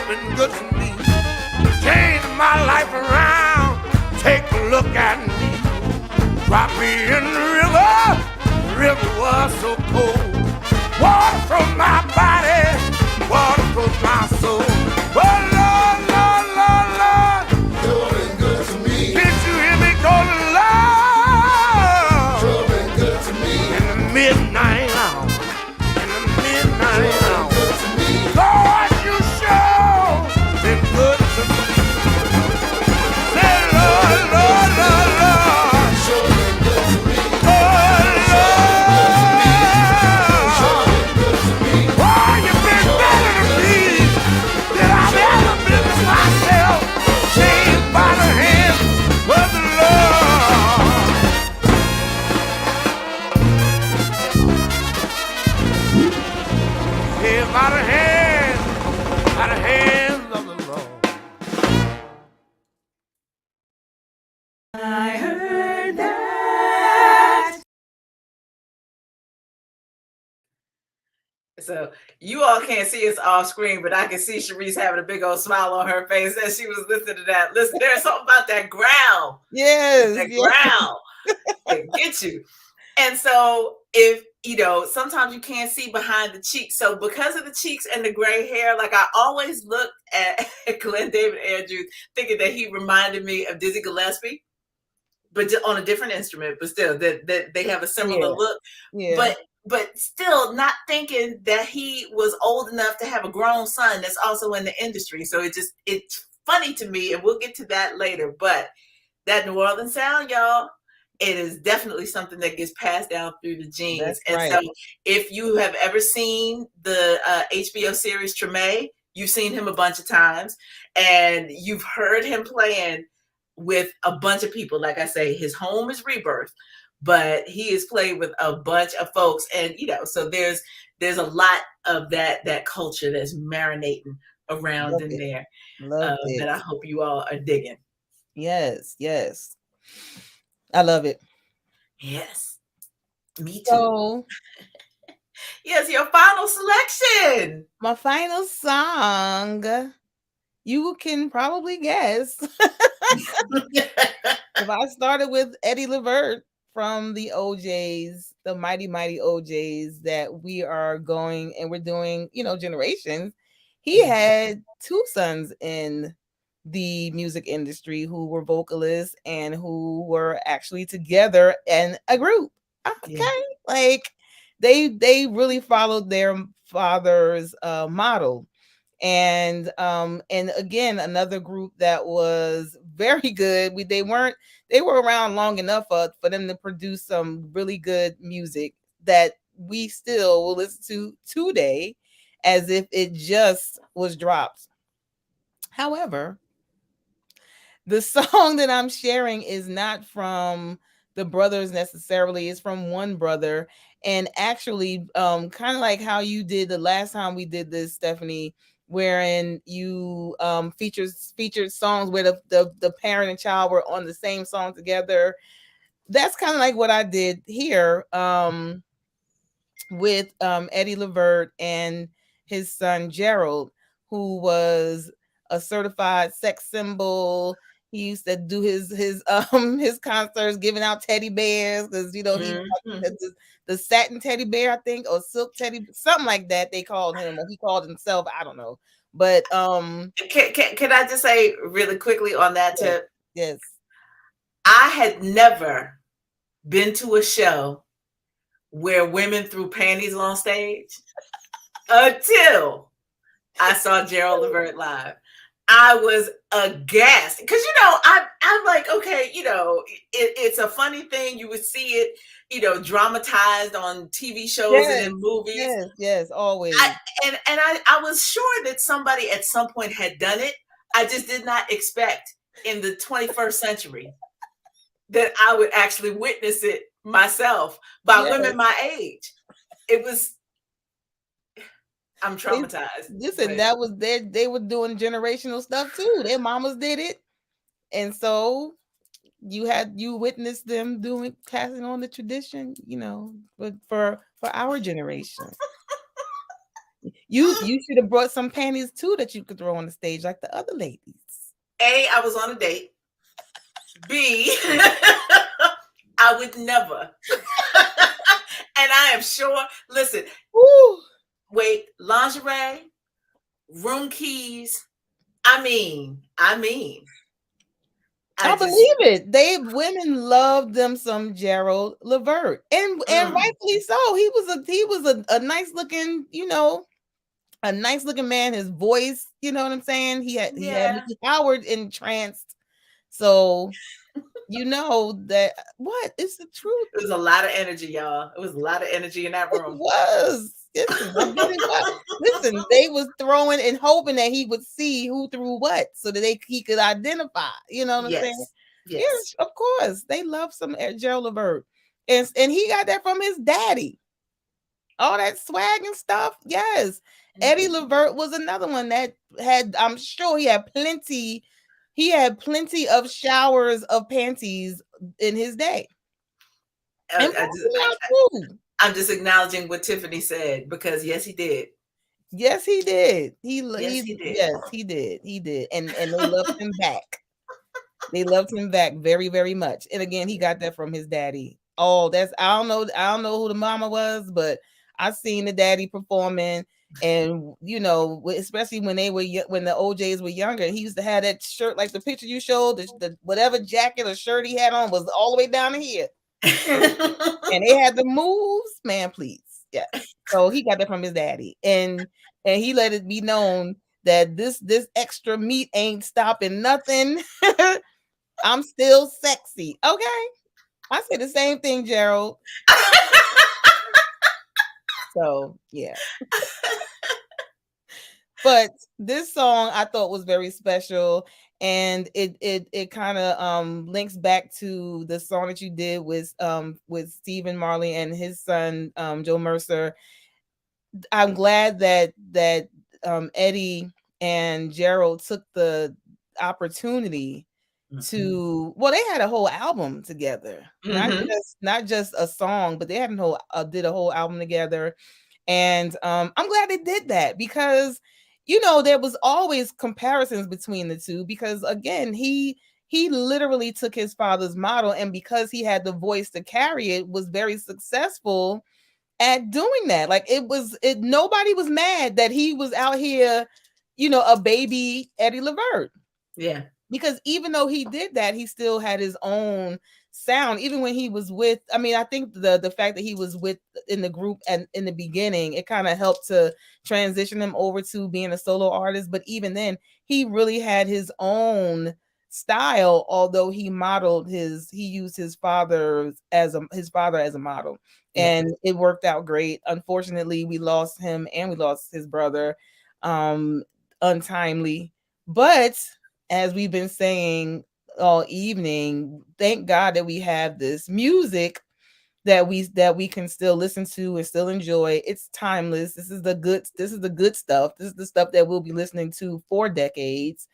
been good to me. Changed my life around. Take a look at me. Drop me in the river. The river was so cold. Water from my body. Water from my soul. Oh, Lord, Lord, Lord, Lord. You've been good to me. Did you hear me go to Lord? You've been good to me. In the midnight hour. In the midnight hour. Good to me. Lord, you sure been good to me. Say, Lord, Lord, Lord, Lord. Sure been good to me. Oh, Lord. Oh, you've been better to me than I've ever been to myself. Saved by the hand of the Lord. Saved by the hands of the Lord. I heard that. So you all can't see us off screen, but I can see Shareese having a big old smile on her face as she was listening to that. Listen, there's something about that growl. Yes, That yes. growl can get you. And so if sometimes you can't see behind the cheeks. So because of the cheeks and the gray hair, like I always looked at Glenn David Andrews thinking that he reminded me of Dizzy Gillespie, but on a different instrument, but still that they have a similar look. Yeah. But still not thinking that he was old enough to have a grown son that's also in the industry. So it's funny to me, and we'll get to that later. But that New Orleans sound, y'all, it is definitely something that gets passed down through the genes. That's and right. So if you have ever seen the HBO series Treme, you've seen him a bunch of times, and you've heard him playing with a bunch of people. Like I say, his home is Rebirth, but he has played with a bunch of folks, and so there's a lot of that culture that's marinating around Love in it. there It. that I hope you all are digging. Yes, yes. I love it. Yes, me too. So, yes, your final selection. My final song, you can probably guess. If I started with Eddie Levert from the OJs, the mighty, mighty OJs that we are going and we're doing, generations, he had two sons in the music industry who were vocalists and who were actually together in a group. Okay. Like they really followed their father's model. And again, another group that was very good. They were around long enough for them to produce some really good music that we still will listen to today as if it just was dropped. However, the song that I'm sharing is not from the brothers necessarily. It's from one brother. And actually, kind of like how you did the last time we did this, Stephanie, wherein you featured songs where the parent and child were on the same song together. That's kind of like what I did here with Eddie Levert and his son Gerald, who was a certified sex symbol. He used to do his concerts giving out teddy bears because he the satin teddy bear, I think, or silk teddy, something like that they called him, or he called himself, I don't know. But can I just say really quickly on that tip? Yes. I had never been to a show where women threw panties on stage until I saw Gerald Levert live. I was aghast because I'm like, okay, it's a funny thing. You would see it, dramatized on TV shows and in movies. Yes, always. I was sure that somebody at some point had done it. I just did not expect in the 21st century that I would actually witness it myself by women my age. It was. I'm traumatized. Listen, that was they were doing generational stuff too. Their mamas did it. And so you witnessed them passing on the tradition, but for our generation. You should have brought some panties too that you could throw on the stage like the other ladies. A, I was on a date. B, I would never. And I am sure, listen, Woo. Wait, lingerie, room keys. I mean. I believe it. Women love them some Gerald Levert, and rightfully so. He was a nice looking, a nice looking man. His voice, you know what I'm saying. He had Howard entranced. So you know that what is the truth. It was a lot of energy, y'all. It was a lot of energy in that room. It was. Listen, they was throwing and hoping that he would see who threw what so that he could identify. You know what I'm saying? Yes, of course. They love some Gerald Levert. And he got that from his daddy. All that swag and stuff. Yes. Eddie Levert was another one that had, I'm sure he had plenty of showers of panties in his day. I'm just acknowledging what Tiffany said because yes, he did. Yes, he did. He did. Yes, he did. And they loved him back. They loved him back very, very much. And again, he got that from his daddy. Oh, I don't know who the mama was, but I seen the daddy performing. And especially when the OJs were younger, he used to have that shirt like the picture you showed, the whatever jacket or shirt he had on was all the way down to here. And they had the moves, man, please. Yeah. So he got that from his daddy. And he let it be known that this extra meat ain't stopping nothing. I'm still sexy. Okay. I say the same thing, Gerald. So yeah. But this song I thought was very special, and it kind of links back to the song that you did with Stephen Marley and his son Joe Mercer. I'm glad that Eddie and Gerald took the opportunity to, well, they had a whole album together, not just a song, but they had did a whole album together. And I'm glad they did that because there was always comparisons between the two, because again, he literally took his father's model, and because he had the voice to carry it, was very successful at doing that. Like nobody was mad that he was out here, a baby Eddie Levert. Yeah. Because even though he did that, he still had his own sound. Even when he was with, I think the fact that he was in the group and in the beginning, it kind of helped to transition him over to being a solo artist. But even then, he really had his own style, although he used his father as a model. And it worked out great. Unfortunately, we lost him and we lost his brother untimely. But as we've been saying all evening, thank God that we have this music that we can still listen to and still enjoy. It's timeless. This is the good stuff. This is the stuff that we'll be listening to for decades.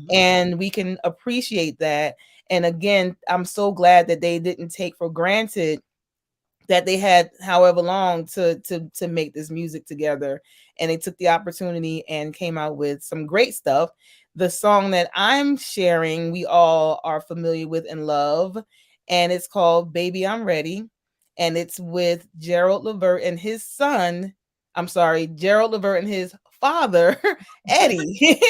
And we can appreciate that. And again, I'm so glad that they didn't take for granted that they had however long to make this music together, and they took the opportunity and came out with some great stuff. The song that I'm sharing, we all are familiar with and love, and it's called Baby I'm Ready, and it's with Gerald Levert and his son. I'm sorry, Gerald Levert and his father, Eddie.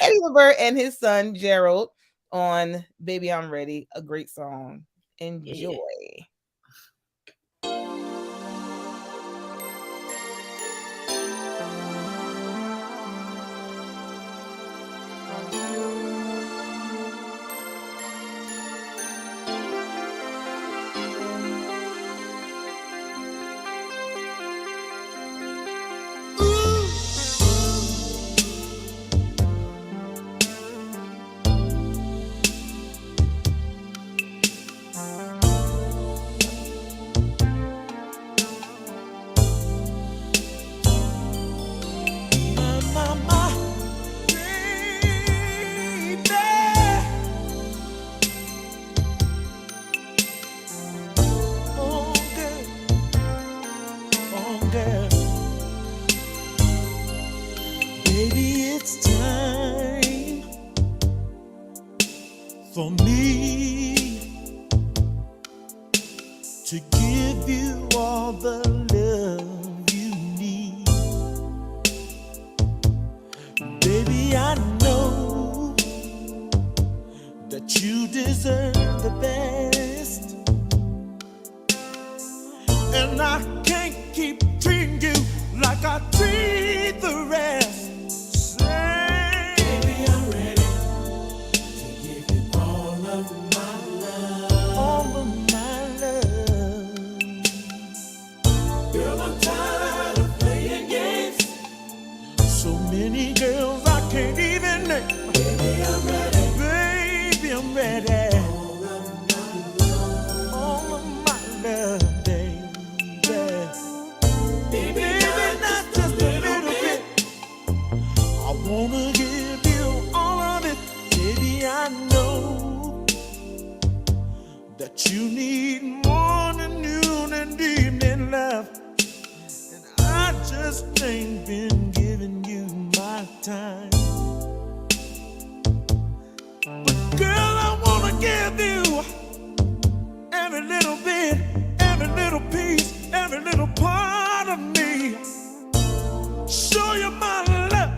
Eddie Levert and his son, Gerald, on Baby I'm Ready, a great song. Enjoy. Yeah. for me to give you all the love you need. Baby, I know that you deserve the best, and I can't keep treating you like I treat the rest. Say, baby, I'm ready to give you all of my love. All of my love. Girl, I'm tired of playing games. So many girls I can't even name. Baby, I'm ready. Baby, I'm ready. All of my love, baby. Baby, not just a little bit. I wanna give you all of it. Baby, I know that you need morning, noon, and evening love, and I just ain't been giving you my time. But girl, I wanna give you every little bit, every little piece, every little part of me. Show you my love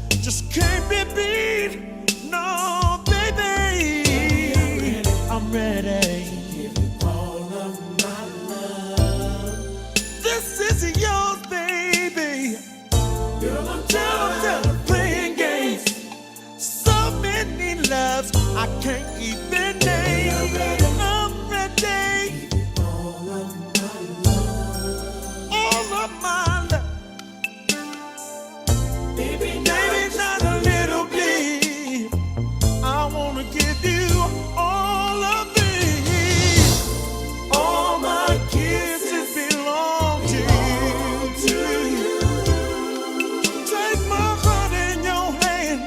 just can't be beat. No, baby, I'm ready to give you all of my love. This is yours, baby. Girl, I'm tired of playing games. So many loves I can't even name. I'm ready. All of my love. All of my love. Baby, not a little bit. I wanna give you all of these. All my kisses belong to you. Take my heart in your hand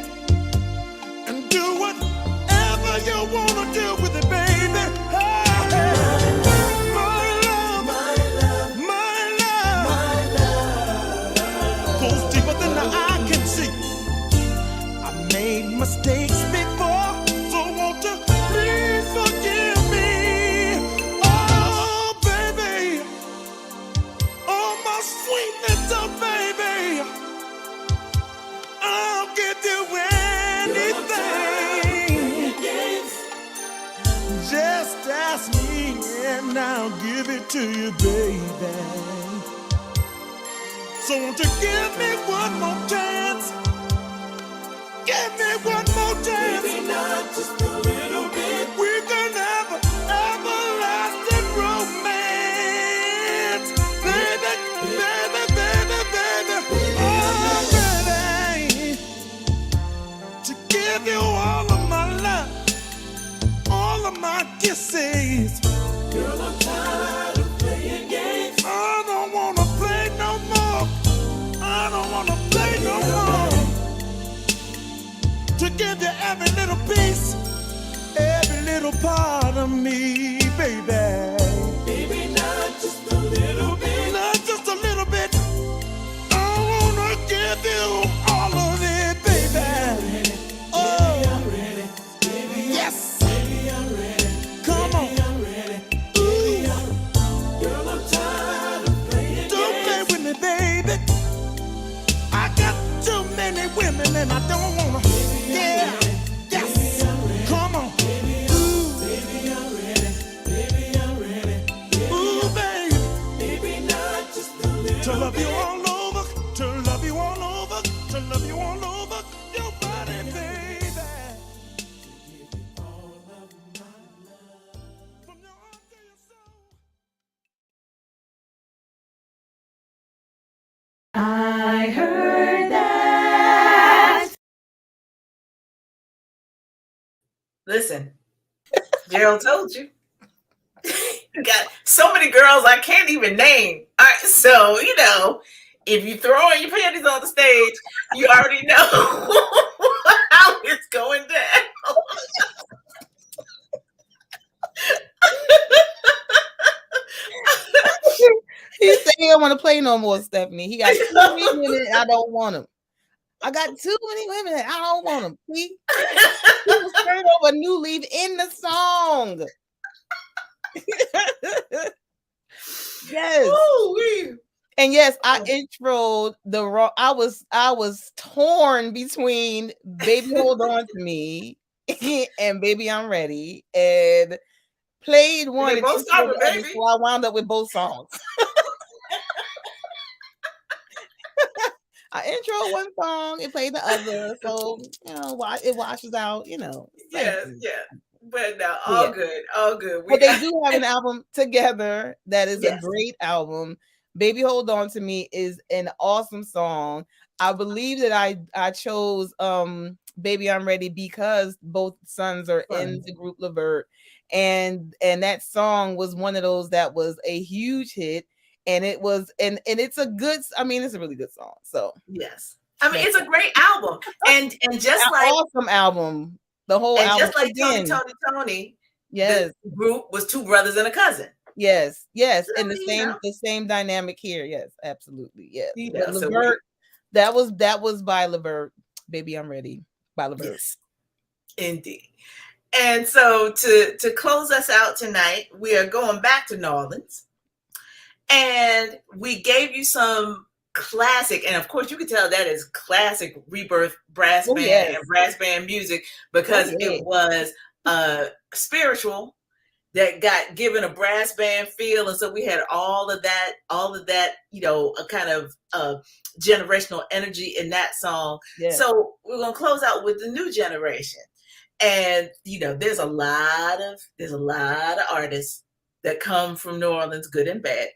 and do whatever you wanna do with it, baby. Hey, my love, my love, my love, my love goes deeper than the eye can see. I made mistakes before, so won't you please forgive me? Oh, baby, oh, my sweet little baby, I'll give you anything. Just ask me and I'll give it to you, baby. So won't you give me one more chance? Give me one more chance. Maybe not just a little bit. We can have an everlasting romance. Baby, baby, baby, baby. Oh, baby. To give you all of my love, all of my kisses. Girl, I'm tired of playing games. I don't wanna play no more. I don't wanna play no more. To give you every little piece, every little part of me, baby. Baby, not just a little bit. Not just a little bit. I wanna give you all of it, baby. Oh, I'm ready. Baby, yes. Baby, I'm ready. Come on. Baby, I'm ready. Baby, girl, I'm tired of playing. Don't play with me, baby. I got too many women and I don't wanna. Yeah, yes, come on. Ooh, baby, I'm ready. Baby, I'm ready. Ooh, baby, baby, not just a little. To love you all over, to love you all over, to love you all over your body, baby. To give you all of my love from your heart to your soul. I heard that. Listen, Gerald told you. Got so many girls I can't even name. All right, so if you throw in your panties on the stage, you already know how it's going down. He said he don't want to play no more, Stephanie. He got too many women. I don't want him. I got too many women. I don't want them. See? He was straight a new leaf in the song. Yes. Ooh-wee. And yes, I introed the wrong. I was torn between "Baby Hold On to Me" and "Baby I'm Ready," and played one They and both start with introed the other, baby. so I wound up with both songs. I intro one song and play the other, so it washes out. Yes, yeah. But no, Yeah. all good. But they do have an album together that is a Yes. great album. "Baby Hold On to Me" is an awesome song. I believe that I chose "Baby I'm Ready" because both sons are in the group Levert, and that song was one of those that was a huge hit, and it was and it's a good. I mean, it's a really good song. So yes, I mean it's a great album, and just an like awesome album, the whole and album just like again. Tony. Yes, the group was two brothers and a cousin. Yes, So, and the same dynamic here. Yes, absolutely. Yes. But so Levert, that was by Levert. "Baby I'm Ready" by Levert. Yes, indeed. And so to close us out tonight, we are going back to New Orleans, and we gave you some classic, and of course you could tell that is classic Rebirth brass band and brass band music, because it was spiritual that got given a brass band feel, and so we had all of that a kind of generational energy in that song. So we're gonna close out with the new generation, and there's a lot of artists that come from New Orleans, good and bad,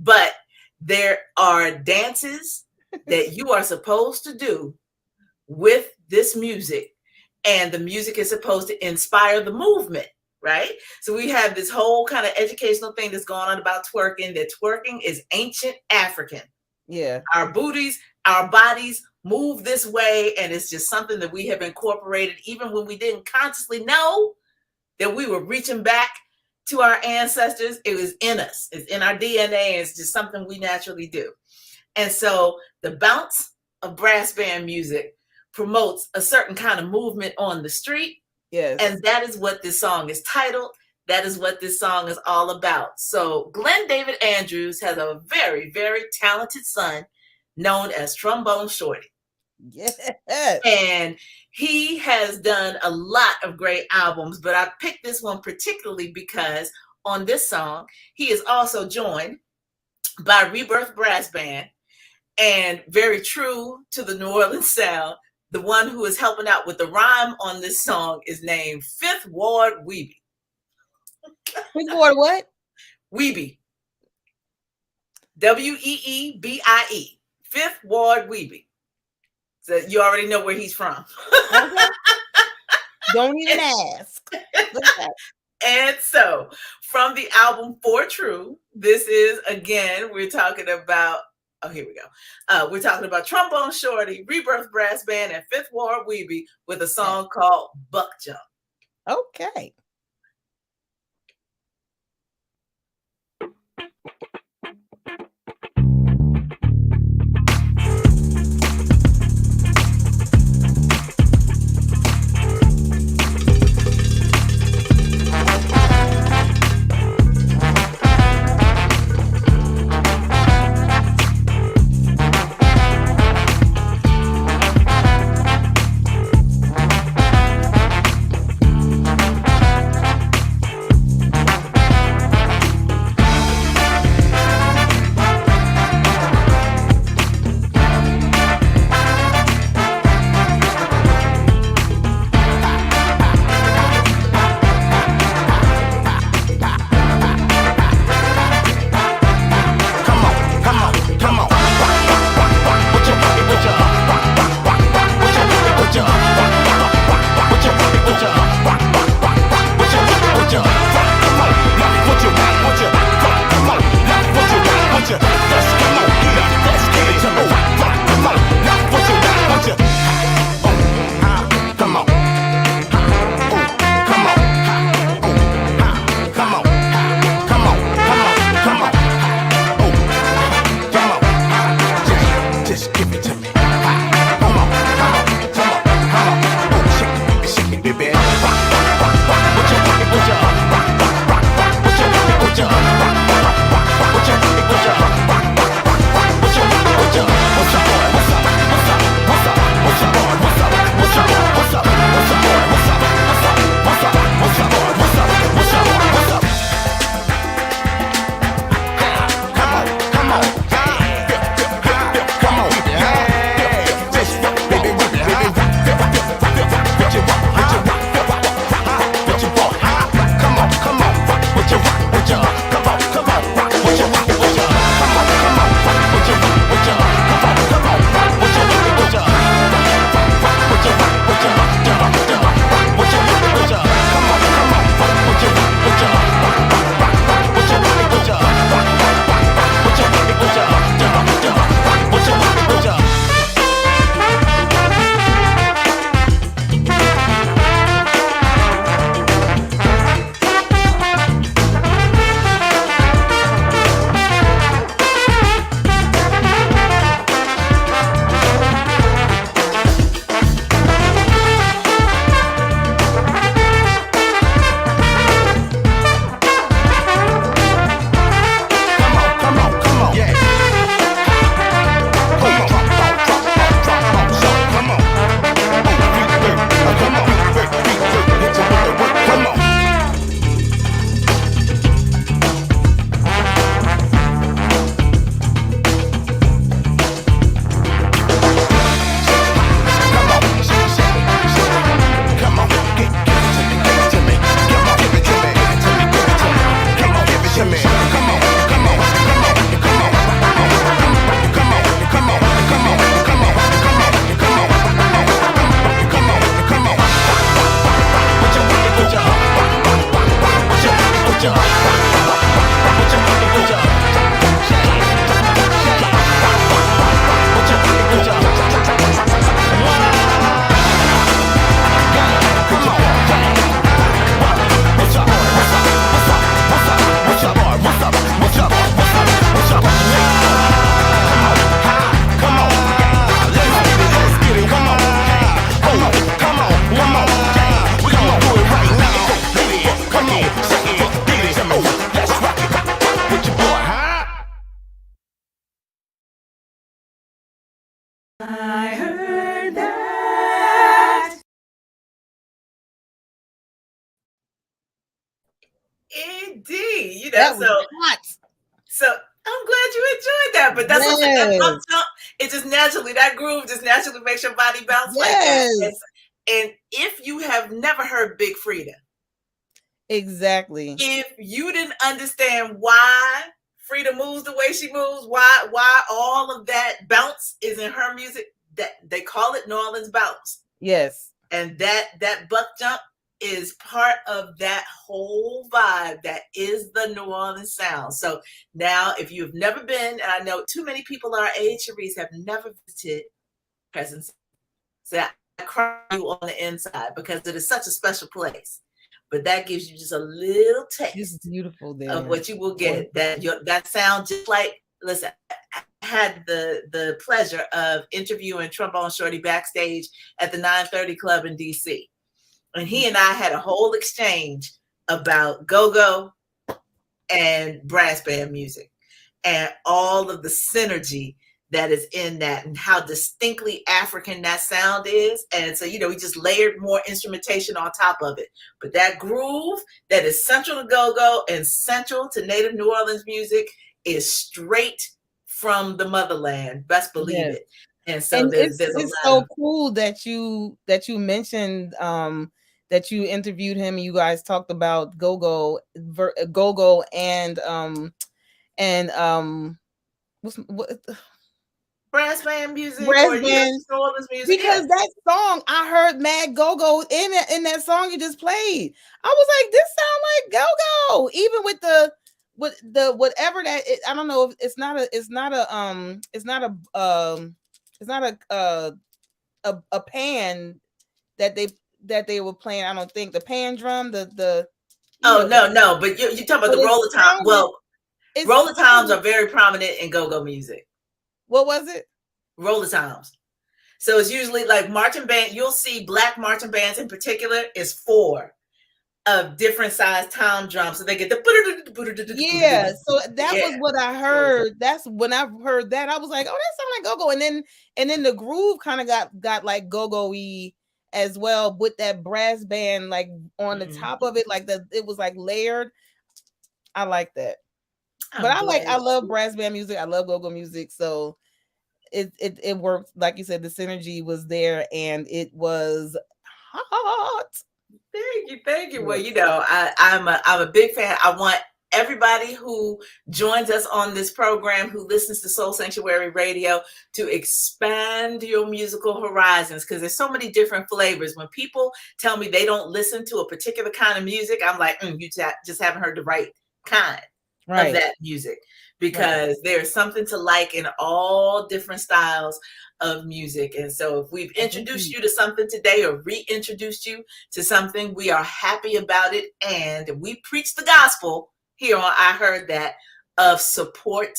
but there are dances that you are supposed to do with this music, and the music is supposed to inspire the movement. Right? So we have this whole kind of educational thing that's going on about twerking, that twerking is ancient African. Yeah. Our booties, our bodies move this way, and it's just something that we have incorporated even when we didn't consciously know that we were reaching back to our ancestors. It was in us. It's in our DNA. It's just something we naturally do. And so the bounce of brass band music promotes a certain kind of movement on the street. Yes. And that is what this song is titled. That is what this song is all about. So Glenn David Andrews has a very, very talented son known as Trombone Shorty. Yes. And he has done a lot of great albums, but I picked this one particularly because on this song, he is also joined by Rebirth Brass Band, and very true to the New Orleans sound, the one who is helping out with the rhyme on this song is named Fifth Ward Weeby. Fifth Ward what? Weeby. Weebie. Fifth Ward Weeby. So you already know where he's from. Okay. Don't even ask. And so from the album For True, this is, again, we're talking about, here we go. We're talking about Trombone Shorty, Rebirth Brass Band, and Fifth Ward Weeby with a song called Buck Jump. Okay. indeed. You know, That was hot. So I'm glad you enjoyed that. But that's what that bump jump, it just naturally, that groove just naturally makes your body bounce like that. And if you have never heard Big Frida, exactly. If you didn't understand why Frida moves the way she moves, why all of that bounce is in her music, that they call it New Orleans bounce. Yes. And that buck jump is part of that whole vibe that is the New Orleans sound. So now, if you've never been, and I know too many people our age, Shareese, have never visited Presence, so I cry you on the inside because it is such a special place. But that gives you just a little taste. It's beautiful there. Of what you will get. That sound just like, listen, I had the pleasure of interviewing Trombone Shorty backstage at the 930 Club in DC. And he and I had a whole exchange about go-go and brass band music and all of the synergy that is in that and how distinctly African that sound is. And so, we just layered more instrumentation on top of it. But that groove that is central to go-go and central to native New Orleans music is straight from the motherland. Best believe it. And so there's it's so cool that you mentioned that you interviewed him. You guys talked about go-go and what brass band music, brass band, because that song, I heard Mad Go-Go in that song you just played. I was like, this sound like go-go, even with the whatever that it, I don't know if it's not a pan that they were playing. I don't think the pan drum, the no, but you're talking about the roller tom. Well, roller toms are very prominent in go-go music. What was it? Roller toms. So it's usually like marching band. You'll see black marching bands in particular is 4 of different size tom drums. So they get the so that was what I heard. That's when I heard that, I was like, oh, that sounds like go-go. And then the groove kind of got like go-go-y as well, with that brass band like on the top of it, like it was like layered. I like that. But I love brass band music. I love go-go music. So it worked. Like you said, the synergy was there and it was hot. Thank you. Well, I'm a big fan. I want everybody who joins us on this program, who listens to Soul Sanctuary Radio, to expand your musical horizons, because there's so many different flavors. When people tell me they don't listen to a particular kind of music, I'm like, you just haven't heard the right kind of that music, because there's something to like in all different styles of music. And so if we've introduced you to something today or reintroduced you to something, we are happy about it. And we preach the gospel here on I Heard That of support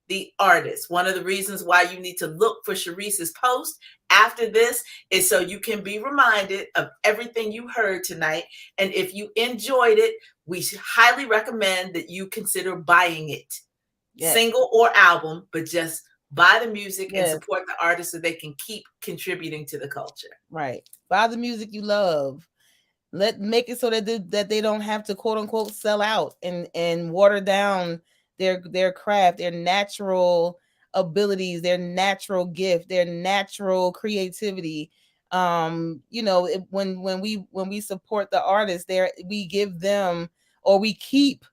the artist. One of the reasons why you need to look for Shareese's post after this is so you can be reminded of everything you heard tonight. And if you enjoyed it, we highly recommend that you consider buying it, single or album, but just buy the music and support the artist so they can keep contributing to the culture. Right. Buy the music you love. Make it so that they don't have to quote unquote sell out and water down their craft, their natural abilities, their natural gift, their natural creativity. When we support the artist, we give them, or we keep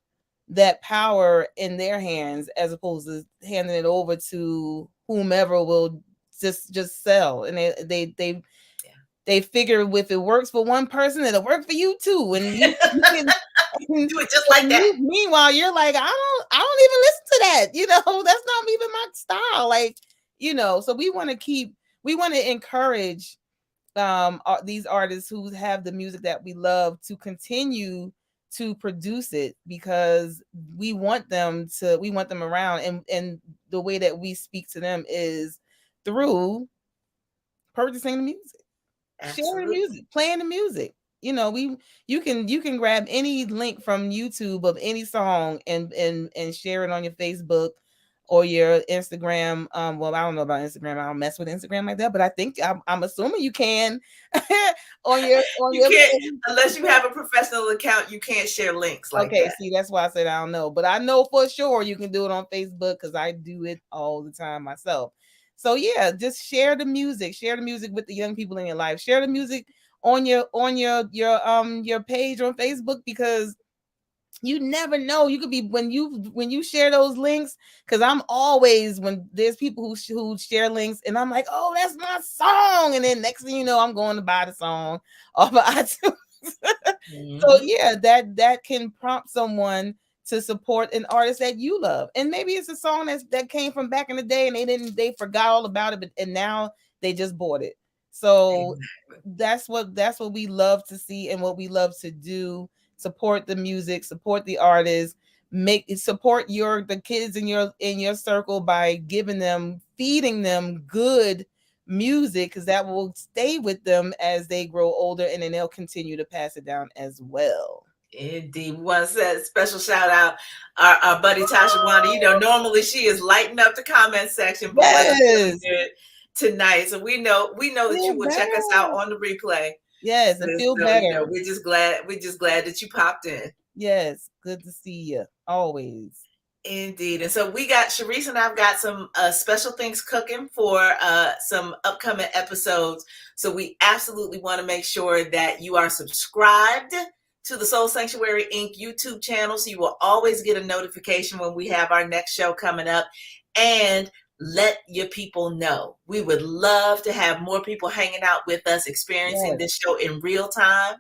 that power in their hands, as opposed to handing it over to whomever will just sell. And they figure if it works for one person, it'll work for you too. And you can do it just like that. Meanwhile, you're like, I don't even listen to that. That's not even my style. So we want to encourage these artists who have the music that we love to continue to produce it, because we want them around, and the way that we speak to them is through purchasing the music, sharing music, playing the music. You can grab any link from YouTube of any song and share it on your Facebook or your Instagram. Well, I don't know about Instagram. I don't mess with Instagram like that, but I think I'm assuming you can on your you can't unless you have a professional account. You can't share links like okay, that. see, that's why I said I don't know, but I know for sure you can do it on Facebook because I do it all the time myself. So yeah, just share the music. Share the music with the young people in your life. Share the music on your page on Facebook because you never know. You could be when you share those links, because I'm always, when there's people who share links and I'm like, oh, that's my song, and then next thing you know, I'm going to buy the song off of iTunes. So yeah, that can prompt someone to support an artist that you love, and maybe it's a song that came from back in the day and they forgot all about it, and now they just bought it. So that's what we love to see and what we love to do. Support the music, support the artists, support the kids in your circle by feeding them good music, because that will stay with them as they grow older, and then they'll continue to pass it down as well. Indeed. We want to say a special shout out our buddy Tasha Wanda. You know, normally she is lighting up the comment section, but yes, tonight. So we know that you will check us out on the replay. Yes, and feel better. You know, we're just glad that you popped in. Yes, good to see you always. Indeed. And so we got Shareese and I've got some special things cooking for some upcoming episodes. So we absolutely want to make sure that you are subscribed to the Soul Sanctuary Inc. YouTube channel, so you will always get a notification when we have our next show coming up. And let your people know. We would love to have more people hanging out with us, experiencing this show in real time,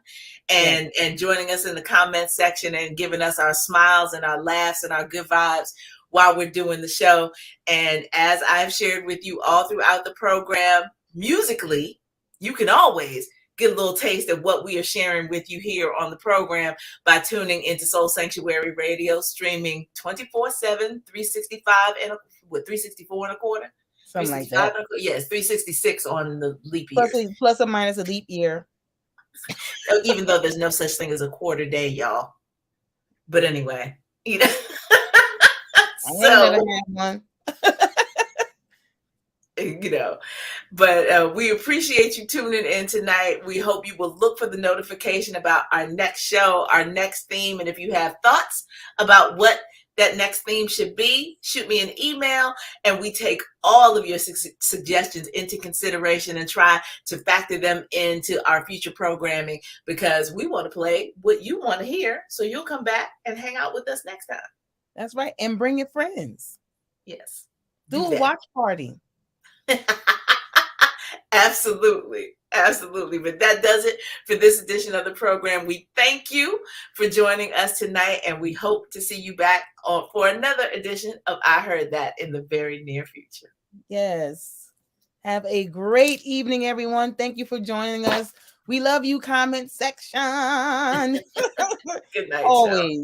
and joining us in the comment section and giving us our smiles and our laughs and our good vibes while we're doing the show. And as I've shared with you all throughout the program, musically, you can always get a little taste of what we are sharing with you here on the program by tuning into Soul Sanctuary Radio, streaming 24/7, 365 and 364 and a quarter, something like that. Yes, 366 on the leap year, plus or minus a leap year. Even though there's no such thing as a quarter day, y'all. But anyway, you know. I never had one. You know, but we appreciate you tuning in tonight. We hope you will look for the notification about our next show, our next theme. And if you have thoughts about what that next theme should be, shoot me an email, and we take all of your suggestions into consideration and try to factor them into our future programming, because we want to play what you want to hear, so you'll come back and hang out with us next time. That's right. And bring your friends. Yes. Do a watch party. Absolutely. But that does it for this edition of the program. We thank you for joining us tonight, and we hope to see you back for another edition of I Heard That in the very near future. Yes. Have a great evening, everyone. Thank you for joining us. We love you, comment section. Good night. Always.